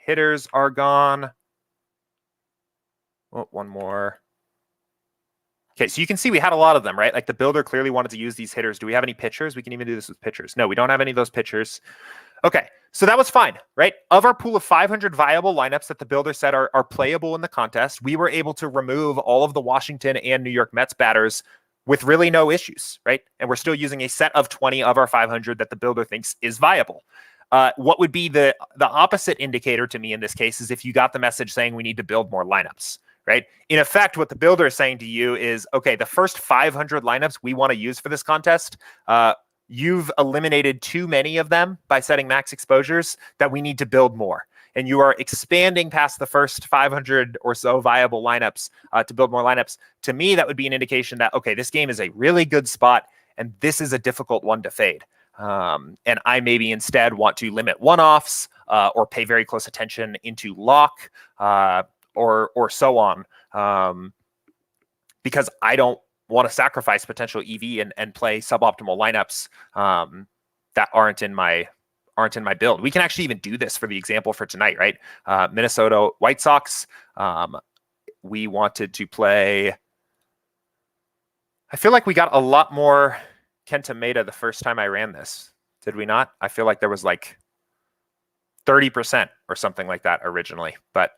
hitters are gone. Oh, one more. Okay, so you can see we had a lot of them, right? Like the builder clearly wanted to use these hitters. Do we have any pitchers? We can even do this with pitchers. No, we don't have any of those pitchers. Okay, so that was fine, right? Of our pool of 500 viable lineups that the builder said are playable in the contest, we were able to remove all of the Washington and New York Mets batters with really no issues, right? And we're still using a set of 20 of our 500 that the builder thinks is viable. What would be the opposite indicator to me in this case is if you got the message saying we need to build more lineups. Right? In effect, what the builder is saying to you is, okay, the first 500 lineups we want to use for this contest, you've eliminated too many of them by setting max exposures that we need to build more. And you are expanding past the first 500 or so viable lineups to build more lineups. To me, that would be an indication that, okay, this game is a really good spot and this is a difficult one to fade. And I maybe instead want to limit one-offs or pay very close attention into lock, or so on, because I don't want to sacrifice potential EV and play suboptimal lineups that aren't in my build. We can actually even do this for the example for tonight, right? Minnesota White Sox. We wanted to play. I feel like we got a lot more Kenta Maeda the first time I ran this. Did we not? I feel like there was like 30% or something like that originally, but.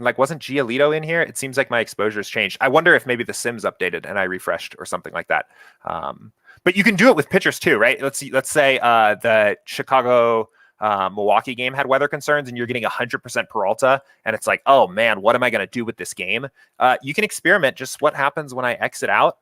Like, wasn't Giolito in here? It seems like my exposure's changed. I wonder if maybe the Sims updated and I refreshed or something like that. But you can do it with pitchers too, right? Let's say the Chicago Milwaukee game had weather concerns and you're getting 100% Peralta. And it's like, oh man, what am I going to do with this game? You can experiment just what happens when I exit out.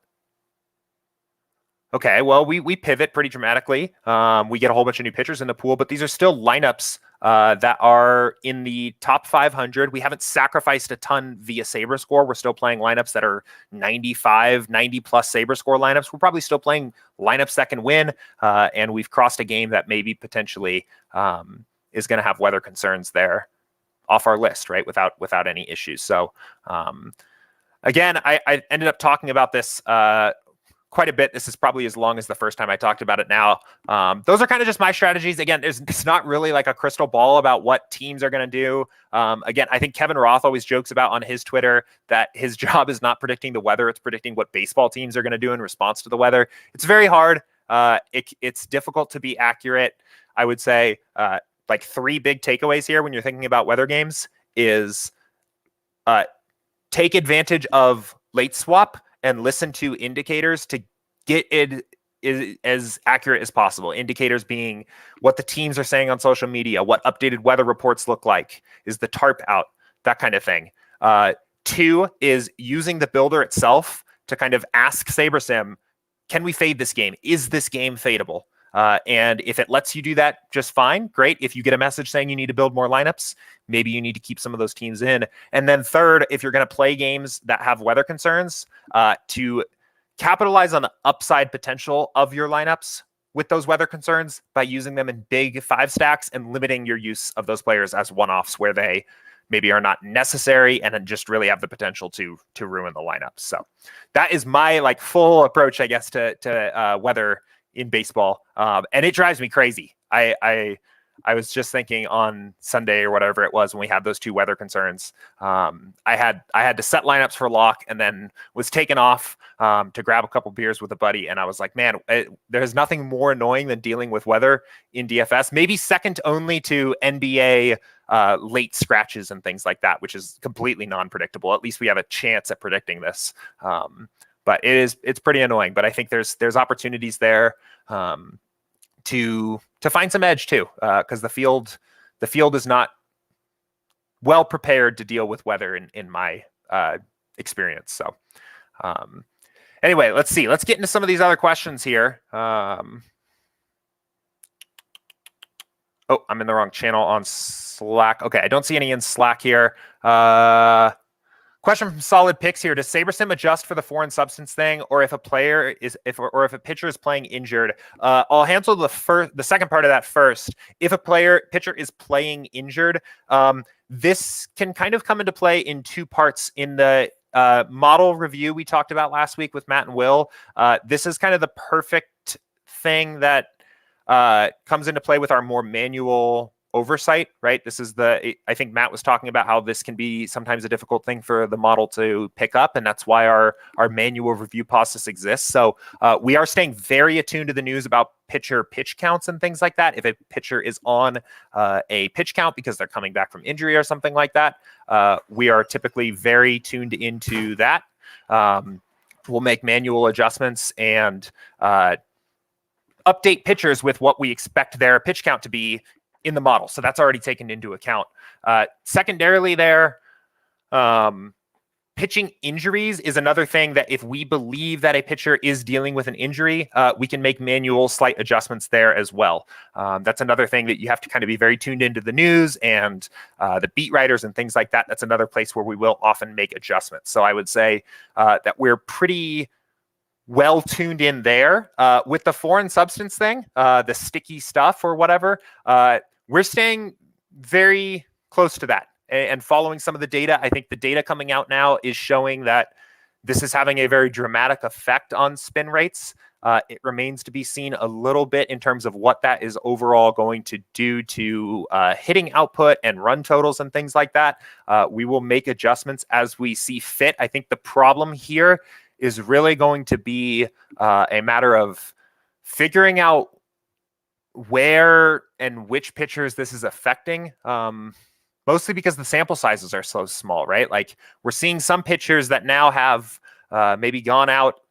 Okay, well, we pivot pretty dramatically. We get a whole bunch of new pitchers in the pool, but these are still lineups that are in the top 500. We haven't sacrificed a ton via Saber score. We're still playing lineups that are 95, 90 plus Saber score lineups. We're probably still playing lineups that can win. And we've crossed a game that maybe potentially is going to have weather concerns there off our list, right? Without any issues. So again, I ended up talking about this quite a bit. This is probably as long as the first time I talked about it now. Those are kind of just my strategies. Again, it's not really like a crystal ball about what teams are going to do. Again, I think Kevin Roth always jokes about on his Twitter that his job is not predicting the weather. It's predicting what baseball teams are going to do in response to the weather. It's very hard. It's difficult to be accurate. I would say like 3 big takeaways here when you're thinking about weather games is take advantage of late swap and listen to indicators to get it as accurate as possible. Indicators being what the teams are saying on social media, what updated weather reports look like, is the tarp out, that kind of thing. 2 is using the builder itself to kind of ask SaberSim, can we fade this game? Is this game fadeable? And if it lets you do that, just fine. Great. If you get a message saying you need to build more lineups, maybe you need to keep some of those teams in. And then 3rd, if you're going to play games that have weather concerns, to capitalize on the upside potential of your lineups with those weather concerns by using them in big 5 stacks and limiting your use of those players as one-offs where they maybe are not necessary and then just really have the potential to ruin the lineup. So that is my like full approach, I guess, to weather in baseball. And it drives me crazy. I was just thinking on Sunday or whatever it was when we had those 2 weather concerns. I had to set lineups for lock and then was taken off to grab a couple beers with a buddy. And I was like, man, there's nothing more annoying than dealing with weather in DFS. Maybe second only to NBA late scratches and things like that, which is completely non-predictable. At least we have a chance at predicting this. But it's pretty annoying. But I think there's opportunities there to find some edge too, because the field is not well prepared to deal with weather in my experience. So anyway, let's see. Let's get into some of these other questions here. Oh, I'm in the wrong channel on Slack. Okay, I don't see any in Slack here. Question from Solid Picks here. Does SaberSim adjust for the foreign substance thing, or if a player is if a pitcher is playing injured? I'll handle the second part of that first. If a pitcher is playing injured, this can kind of come into play in 2 parts. In the model review we talked about last week with Matt and Will, this is kind of the perfect thing that comes into play with our more manual oversight, right? I think Matt was talking about how this can be sometimes a difficult thing for the model to pick up, and that's why our manual review process exists. So we are staying very attuned to the news about pitcher pitch counts and things like that. If a pitcher is on a pitch count because they're coming back from injury or something like that, we are typically very tuned into that. We'll make manual adjustments and update pitchers with what we expect their pitch count to be in the model. So that's already taken into account. Secondarily there, pitching injuries is another thing that if we believe that a pitcher is dealing with an injury, we can make manual slight adjustments there as well. That's another thing that you have to kind of be very tuned into the news and the beat writers and things like that. That's another place where we will often make adjustments. So I would say that we're pretty well tuned in there. With the foreign substance thing, the sticky stuff or whatever, we're staying very close to that and following some of the data. I think the data coming out now is showing that this is having a very dramatic effect on spin rates. It remains to be seen a little bit in terms of what that is overall going to do to hitting output and run totals and things like that. We will make adjustments as we see fit. I think the problem here is really going to be a matter of figuring out where and which pitchers this is affecting, mostly because the sample sizes are so small, right? Like we're seeing some pitchers that now have maybe gone out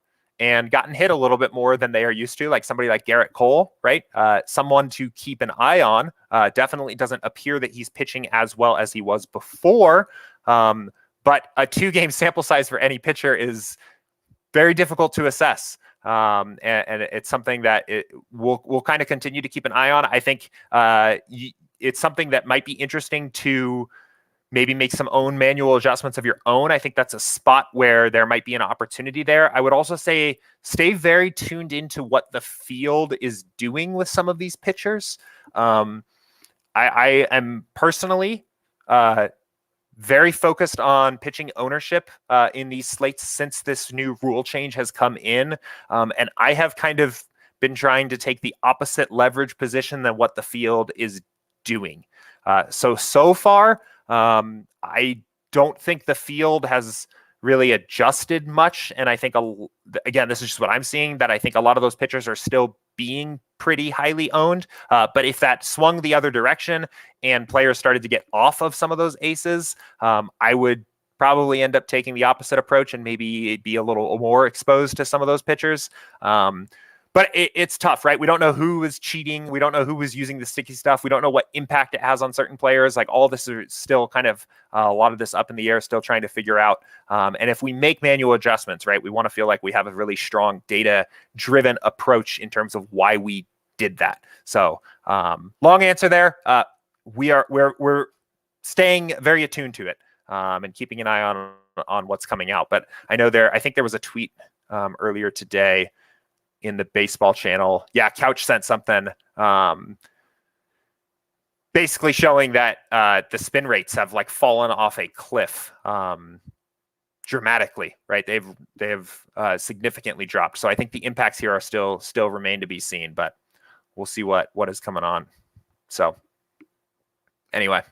and gotten hit a little bit more than they are used to, like somebody like Garrett Cole, right? Someone to keep an eye on. Definitely doesn't appear that he's pitching as well as he was before, but a 2-game sample size for any pitcher is very difficult to assess. And it's something that we'll kind of continue to keep an eye on. I think it's something that might be interesting to maybe make some own manual adjustments of your own. I think that's a spot where there might be an opportunity there. I would also say stay very tuned into what the field is doing with some of these pitchers. I am personally very focused on pitching ownership in these slates since this new rule change has come in. And I have kind of been trying to take the opposite leverage position than what the field is doing. So far, I don't think the field has really adjusted much. And I think, again, this is just what I'm seeing, that I think a lot of those pitchers are still being pretty highly owned. But if that swung the other direction and players started to get off of some of those aces, I would probably end up taking the opposite approach and maybe be a little more exposed to some of those pitchers. But it's tough, right? We don't know who is cheating. We don't know who is using the sticky stuff. We don't know what impact it has on certain players. Like all this is still kind of a lot of this up in the air, still trying to figure out. And if we make manual adjustments, right, we want to feel like we have a really strong data-driven approach in terms of why we did that. So long answer there. We're staying very attuned to it and keeping an eye on what's coming out. But I think there was a tweet earlier today in the baseball channel. Yeah, Couch sent something basically showing that the spin rates have like fallen off a cliff dramatically, right? They've significantly dropped. So I think the impacts here are still remain to be seen, but we'll see what is coming on. So anyway,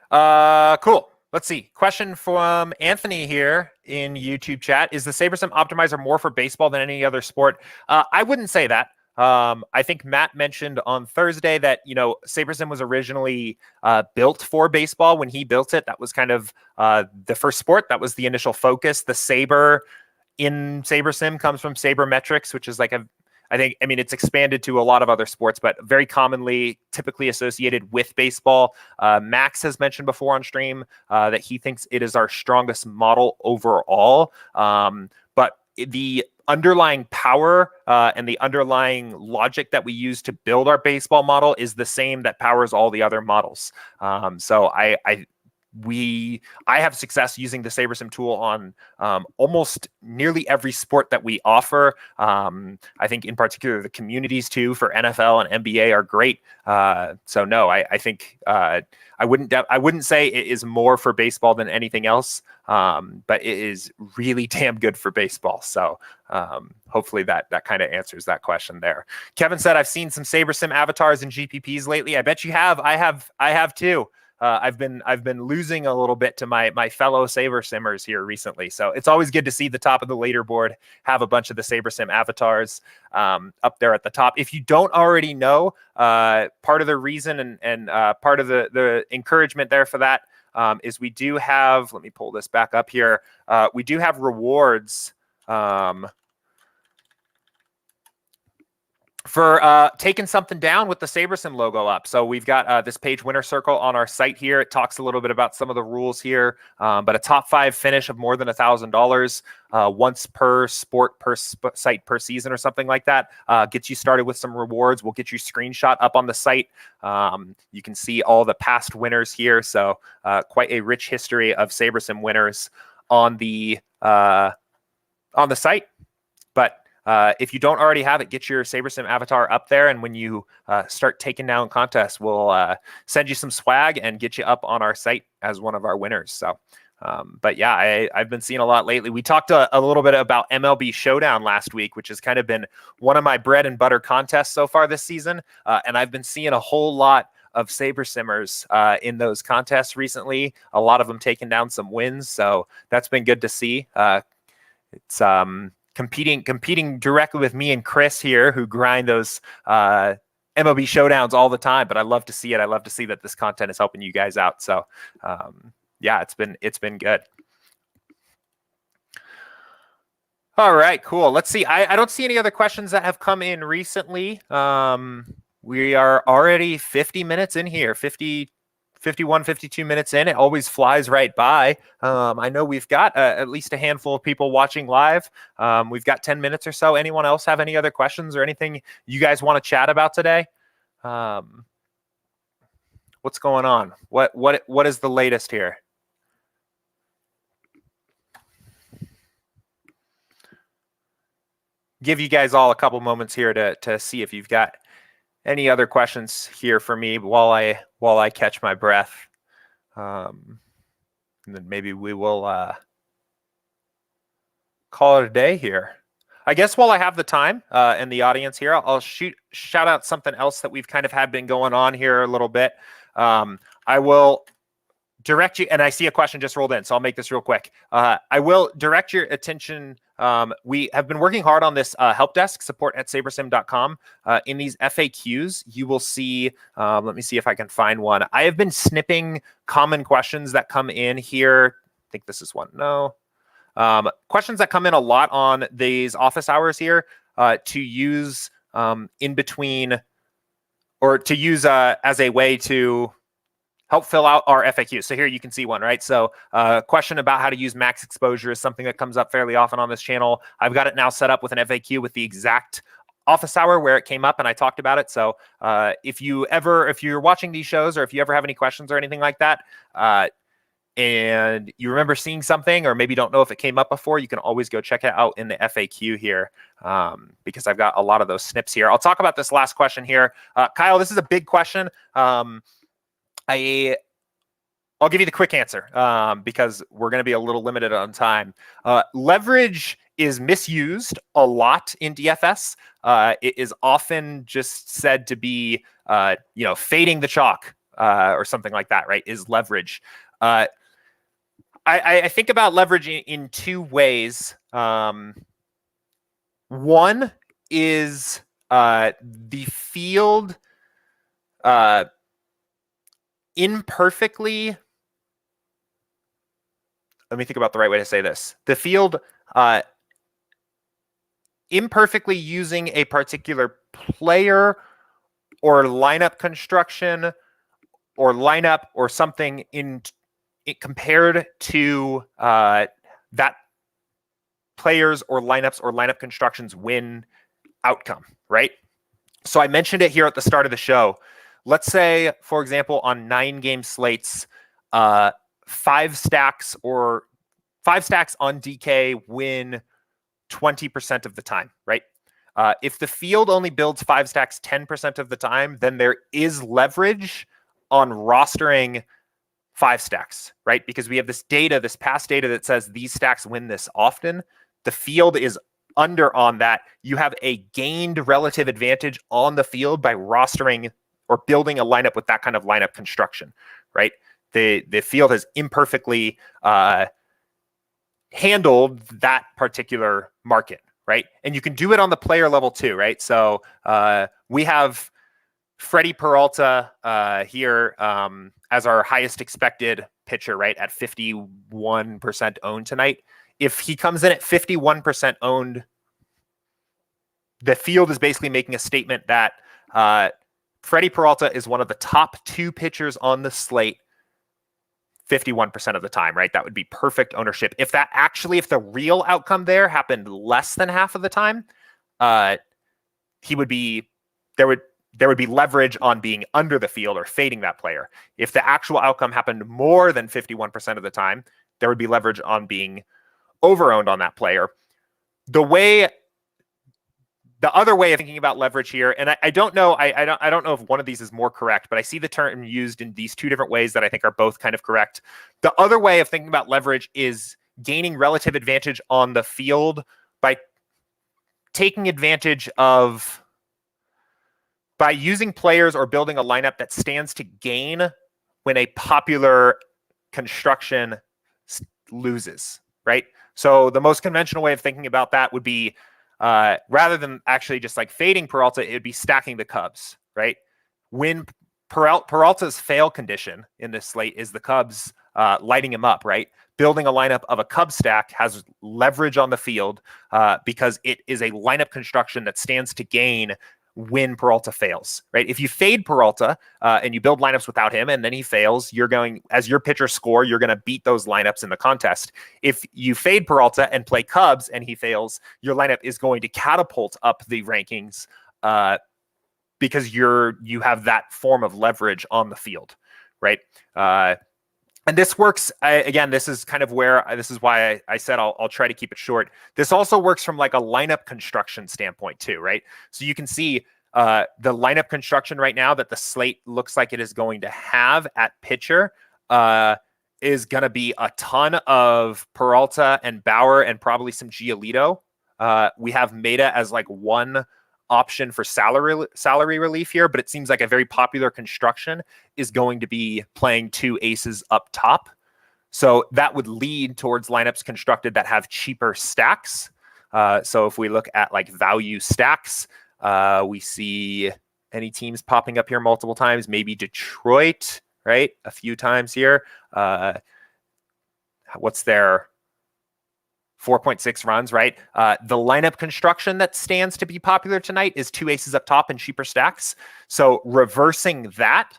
cool. Let's see. Question from Anthony here in YouTube chat. Is the SaberSim optimizer more for baseball than any other sport? I wouldn't say that. I think Matt mentioned on Thursday that, SaberSim was originally built for baseball. When he built it, that was kind of the first sport. That was the initial focus. The Saber in SaberSim comes from sabermetrics, which is like it's expanded to a lot of other sports, but very commonly, typically associated with baseball. Max has mentioned before on stream that he thinks it is our strongest model overall. But the underlying power and the underlying logic that we use to build our baseball model is the same that powers all the other models. So I have success using the SaberSim tool on almost nearly every sport that we offer. I think in particular the communities too for NFL and NBA are great. So no, I think I wouldn't say it is more for baseball than anything else, but it is really damn good for baseball. So hopefully that kind of answers that question there. Kevin said, I've seen some SaberSim avatars and GPPs lately. I bet you have. I have too. I've been losing a little bit to my fellow SaberSimmers here recently. So it's always good to see the top of the leaderboard have a bunch of the SaberSim avatars up there at the top. If you don't already know, part of the reason and part of the encouragement there for that is we do have, let me pull this back up here. We do have rewards for taking something down with the SaberSim logo up. So we've got this page winner circle on our site here. It talks a little bit about some of the rules here, but a top 5 finish of more than $1,000 once per sport, per site, per season or something like that gets you started with some rewards. We'll get you screenshot up on the site. You can see all the past winners here. So quite a rich history of SaberSim winners on the site. But if you don't already have it, get your SaberSim avatar up there. And when you start taking down contests, we'll send you some swag and get you up on our site as one of our winners. So, but yeah, I've been seeing a lot lately. We talked a little bit about MLB Showdown last week, which has kind of been one of my bread and butter contests so far this season. And I've been seeing a whole lot of SaberSimmers in those contests recently. A lot of them taking down some wins. So that's been good to see. It's competing directly with me and Chris here, who grind those MLB showdowns all the time. But I love to see it. I love to see that this content is helping you guys out. So yeah, it's been good. All right, cool. Let's see. I don't see any other questions that have come in recently. We are already 50 minutes in here, 51, 52 minutes in. It always flies right by. I know we've got at least a handful of people watching live. We've got 10 minutes or so. Anyone else have any other questions or anything you guys want to chat about today? What's going on? What is the latest here? Give you guys all a couple moments here to see if you've got any other questions here for me while I catch my breath, and then maybe we will call it a day here. I guess while I have the time and the audience here, I'll shout out something else that we've kind of been going on here a little bit. I will direct you, and I see a question just rolled in, so I'll make this real quick. I will direct your attention. We have been working hard on this help desk, support@sabersim.com. In these FAQs, you will see, let me see if I can find one. I have been snipping common questions that come in here. I think this is one. No. Questions that come in a lot on these office hours here to use in between, or to use as a way to help fill out our FAQ. So here you can see one, right? So question about how to use max exposure is something that comes up fairly often on this channel. I've got it now set up with an FAQ with the exact office hour where it came up and I talked about it. So if you're watching these shows, or if you ever have any questions or anything like that, and you remember seeing something, or maybe don't know if it came up before, you can always go check it out in the FAQ here, because I've got a lot of those snips here. I'll talk about this last question here. Kyle, this is a big question. I'll give you the quick answer because we're going to be a little limited on time. Leverage is misused a lot in DFS. It is often just said to be, fading the chalk or something like that, right? Is leverage. I think about leverage in two ways. One is the field imperfectly, let me think about the right way to say this. The field imperfectly using a particular player or lineup construction or lineup or something in it compared to that players or lineups or lineup constructions win outcome, right? So I mentioned it here at the start of the show. Let's say, for example, on 9-game slates, 5 stacks on DK win 20% of the time, right? If the field only builds 5 stacks 10% of the time, then there is leverage on rostering 5 stacks, right? Because we have this past data that says these stacks win this often. The field is under on that. You have a gained relative advantage on the field by rostering or building a lineup with that kind of lineup construction, right? The field has imperfectly handled that particular market, right? And you can do it on the player level too, right? So we have Freddie Peralta here as our highest expected pitcher, right? At 51% owned tonight. If he comes in at 51% owned, the field is basically making a statement that Freddie Peralta is one of the top 2 pitchers on the slate 51% of the time, right? That would be perfect ownership. If the real outcome there happened less than half of the time, there would be leverage on being under the field or fading that player. If the actual outcome happened more than 51% of the time, there would be leverage on being over-owned on that player. The other way of thinking about leverage here, and I don't know, I don't know if one of these is more correct, but I see the term used in these 2 different ways that I think are both kind of correct. The other way of thinking about leverage is gaining relative advantage on the field by taking advantage of, by using players or building a lineup that stands to gain when a popular construction loses, right? So the most conventional way of thinking about that would be, rather than actually just like fading Peralta, it would be stacking the Cubs, right? When Peralta's fail condition in this slate is the Cubs lighting him up, right? Building a lineup of a Cubs stack has leverage on the field because it is a lineup construction that stands to gain when Peralta fails, right? If you fade Peralta and you build lineups without him and then he fails, you're going, as your pitcher score, you're going to beat those lineups in the contest. If you fade Peralta and play Cubs and he fails, your lineup is going to catapult up the rankings because you have that form of leverage on the field, right? And this works, again, this is kind of where, this is why I said I'll try to keep it short. This also works from like a lineup construction standpoint too, right? So you can see the lineup construction right now that the slate looks like it is going to have at pitcher is going to be a ton of Peralta and Bauer and probably some Giolito. We have Maeda as like one option for salary relief here, but it seems like a very popular construction is going to be playing 2 aces up top. So that would lead towards lineups constructed that have cheaper stacks. So if we look at like value stacks, we see any teams popping up here multiple times, maybe Detroit, right? A few times here. What's their 4.6 runs, right? The lineup construction that stands to be popular tonight is 2 aces up top and cheaper stacks. So reversing that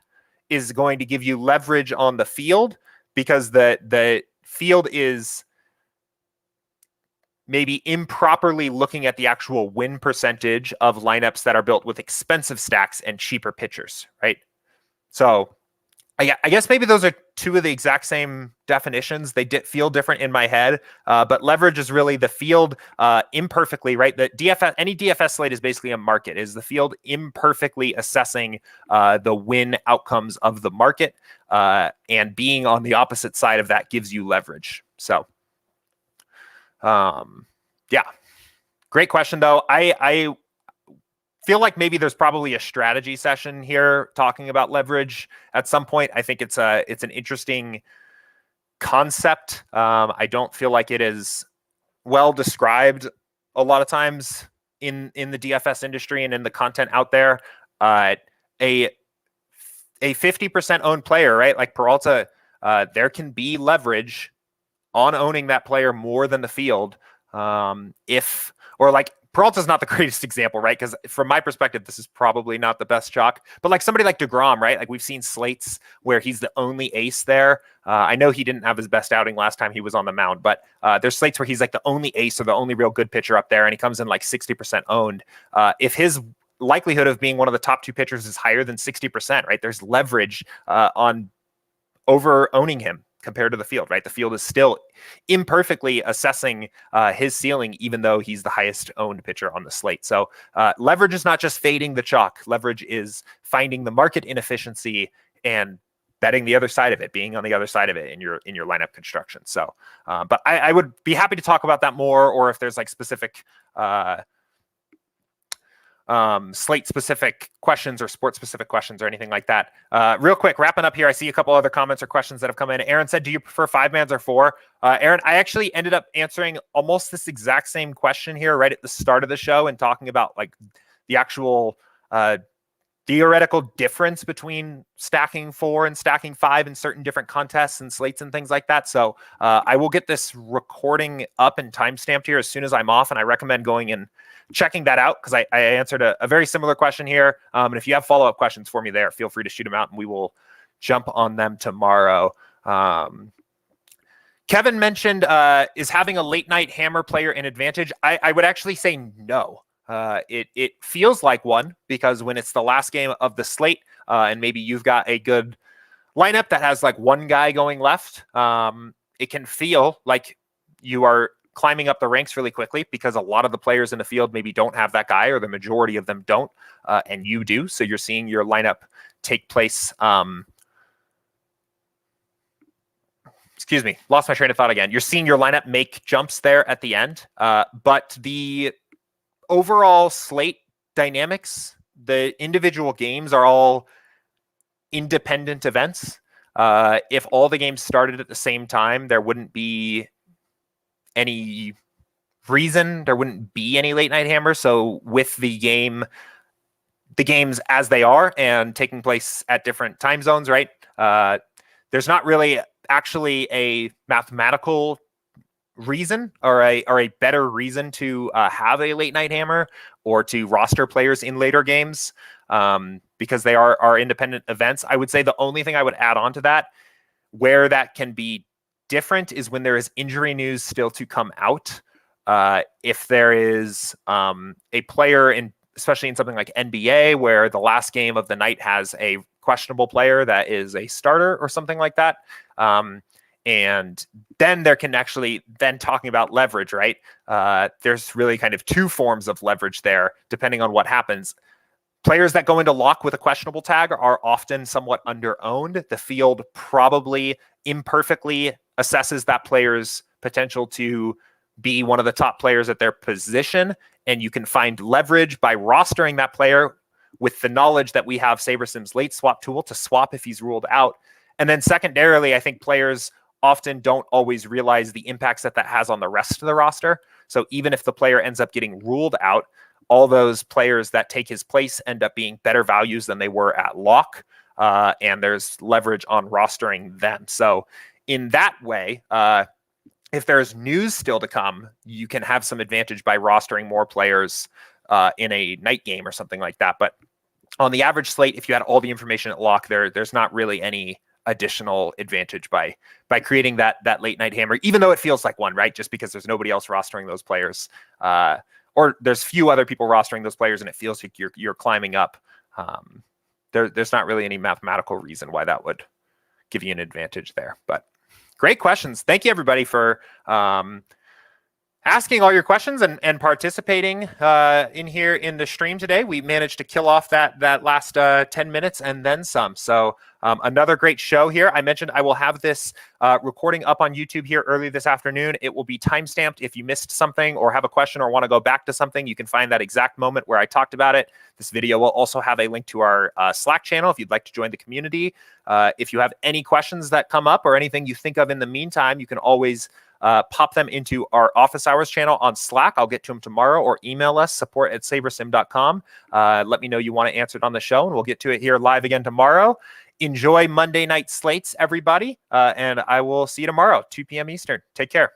is going to give you leverage on the field because the field is maybe improperly looking at the actual win percentage of lineups that are built with expensive stacks and cheaper pitchers, right? So I guess maybe those are 2 of the exact same definitions. They feel different in my head, but leverage is really the field imperfectly, right? The DFS, any DFS slate is basically a market. Is the field imperfectly assessing the win outcomes of the market, and being on the opposite side of that gives you leverage. So, yeah, great question though. I feel like maybe there's probably a strategy session here talking about leverage at some point. I think it's an interesting concept. I don't feel like it is well described a lot of times in the DFS industry and in the content out there. A 50% owned player, right? Like Peralta, there can be leverage on owning that player more than the field. Peralta's not the greatest example, right? Because from my perspective, this is probably not the best chalk. But like somebody like DeGrom, right? Like we've seen slates where he's the only ace there. I know he didn't have his best outing last time he was on the mound, but there's slates where he's like the only ace or the only real good pitcher up there, and he comes in like 60% owned. If his likelihood of being one of the top 2 pitchers is higher than 60%, right? There's leverage on over owning him compared to the field, right? The field is still imperfectly assessing his ceiling, even though he's the highest owned pitcher on the slate. So leverage is not just fading the chalk. Leverage is finding the market inefficiency and betting the other side of it, being on the other side of it in your lineup construction. So, but I would be happy to talk about that more, or if there's like specific slate specific questions or sport specific questions or anything like that. Real quick, wrapping up here, I see a couple other comments or questions that have come in. Aaron said, do you prefer 5-mans or 4? Aaron, I actually ended up answering almost this exact same question here right at the start of the show and talking about like the actual theoretical difference between stacking 4 and stacking 5 in certain different contests and slates and things like that. So I will get this recording up and timestamped here as soon as I'm off, and I recommend going and checking that out because I answered a very similar question here. And if you have follow-up questions for me there, feel free to shoot them out and we will jump on them tomorrow. Kevin mentioned, is having a late night hammer player an advantage? I would actually say no. It feels like one because when it's the last game of the slate and maybe you've got a good lineup that has like one guy going left, it can feel like you are climbing up the ranks really quickly because a lot of the players in the field maybe don't have that guy or the majority of them don't, and you do. So you're seeing your lineup take place. Excuse me, lost my train of thought again. You're seeing your lineup make jumps there at the end, but the overall slate dynamics, the individual games are all independent events. If all the games started at the same time, there wouldn't be any reason, there wouldn't be any late night hammer. So with the games as they are and taking place at different time zones, right? There's not really actually a mathematical reason or a better reason to have a late night hammer or to roster players in later games because they are independent events. I would say the only thing I would add on to that where that can be different is when there is injury news still to come out. If there is a player especially in something like NBA where the last game of the night has a questionable player that is a starter or something like that, and then there can actually, then talking about leverage, right? There's really kind of two forms of leverage there, depending on what happens. Players that go into lock with a questionable tag are often somewhat under-owned. The field probably imperfectly assesses that player's potential to be one of the top players at their position, and you can find leverage by rostering that player with the knowledge that we have SaberSim's late swap tool to swap if he's ruled out. And then secondarily, I think players often don't always realize the impacts that has on the rest of the roster. So even if the player ends up getting ruled out, all those players that take his place end up being better values than they were at lock, and there's leverage on rostering them. So in that way, if there's news still to come, you can have some advantage by rostering more players in a night game or something like that. But on the average slate, if you had all the information at lock, there's not really any additional advantage by creating that late night hammer, even though it feels like one, right? Just because there's nobody else rostering those players, or there's few other people rostering those players, and it feels like you're climbing up. There's not really any mathematical reason why that would give you an advantage there. But great questions. Thank you everybody for asking all your questions and participating in here in the stream today. We managed to kill off that last 10 minutes and then some. So another great show here. I mentioned I will have this recording up on YouTube here early this afternoon. It will be timestamped. If you missed something or have a question or want to go back to something, you can find that exact moment where I talked about it. This video will also have a link to our Slack channel if you'd like to join the community. If you have any questions that come up or anything you think of in the meantime, you can always pop them into our office hours channel on Slack. I'll get to them tomorrow, or email us, support@sabersim.com. Let me know you want to answer it on the show, and we'll get to it here live again tomorrow. Enjoy Monday night slates, everybody, and I will see you tomorrow, 2 p.m. Eastern. Take care.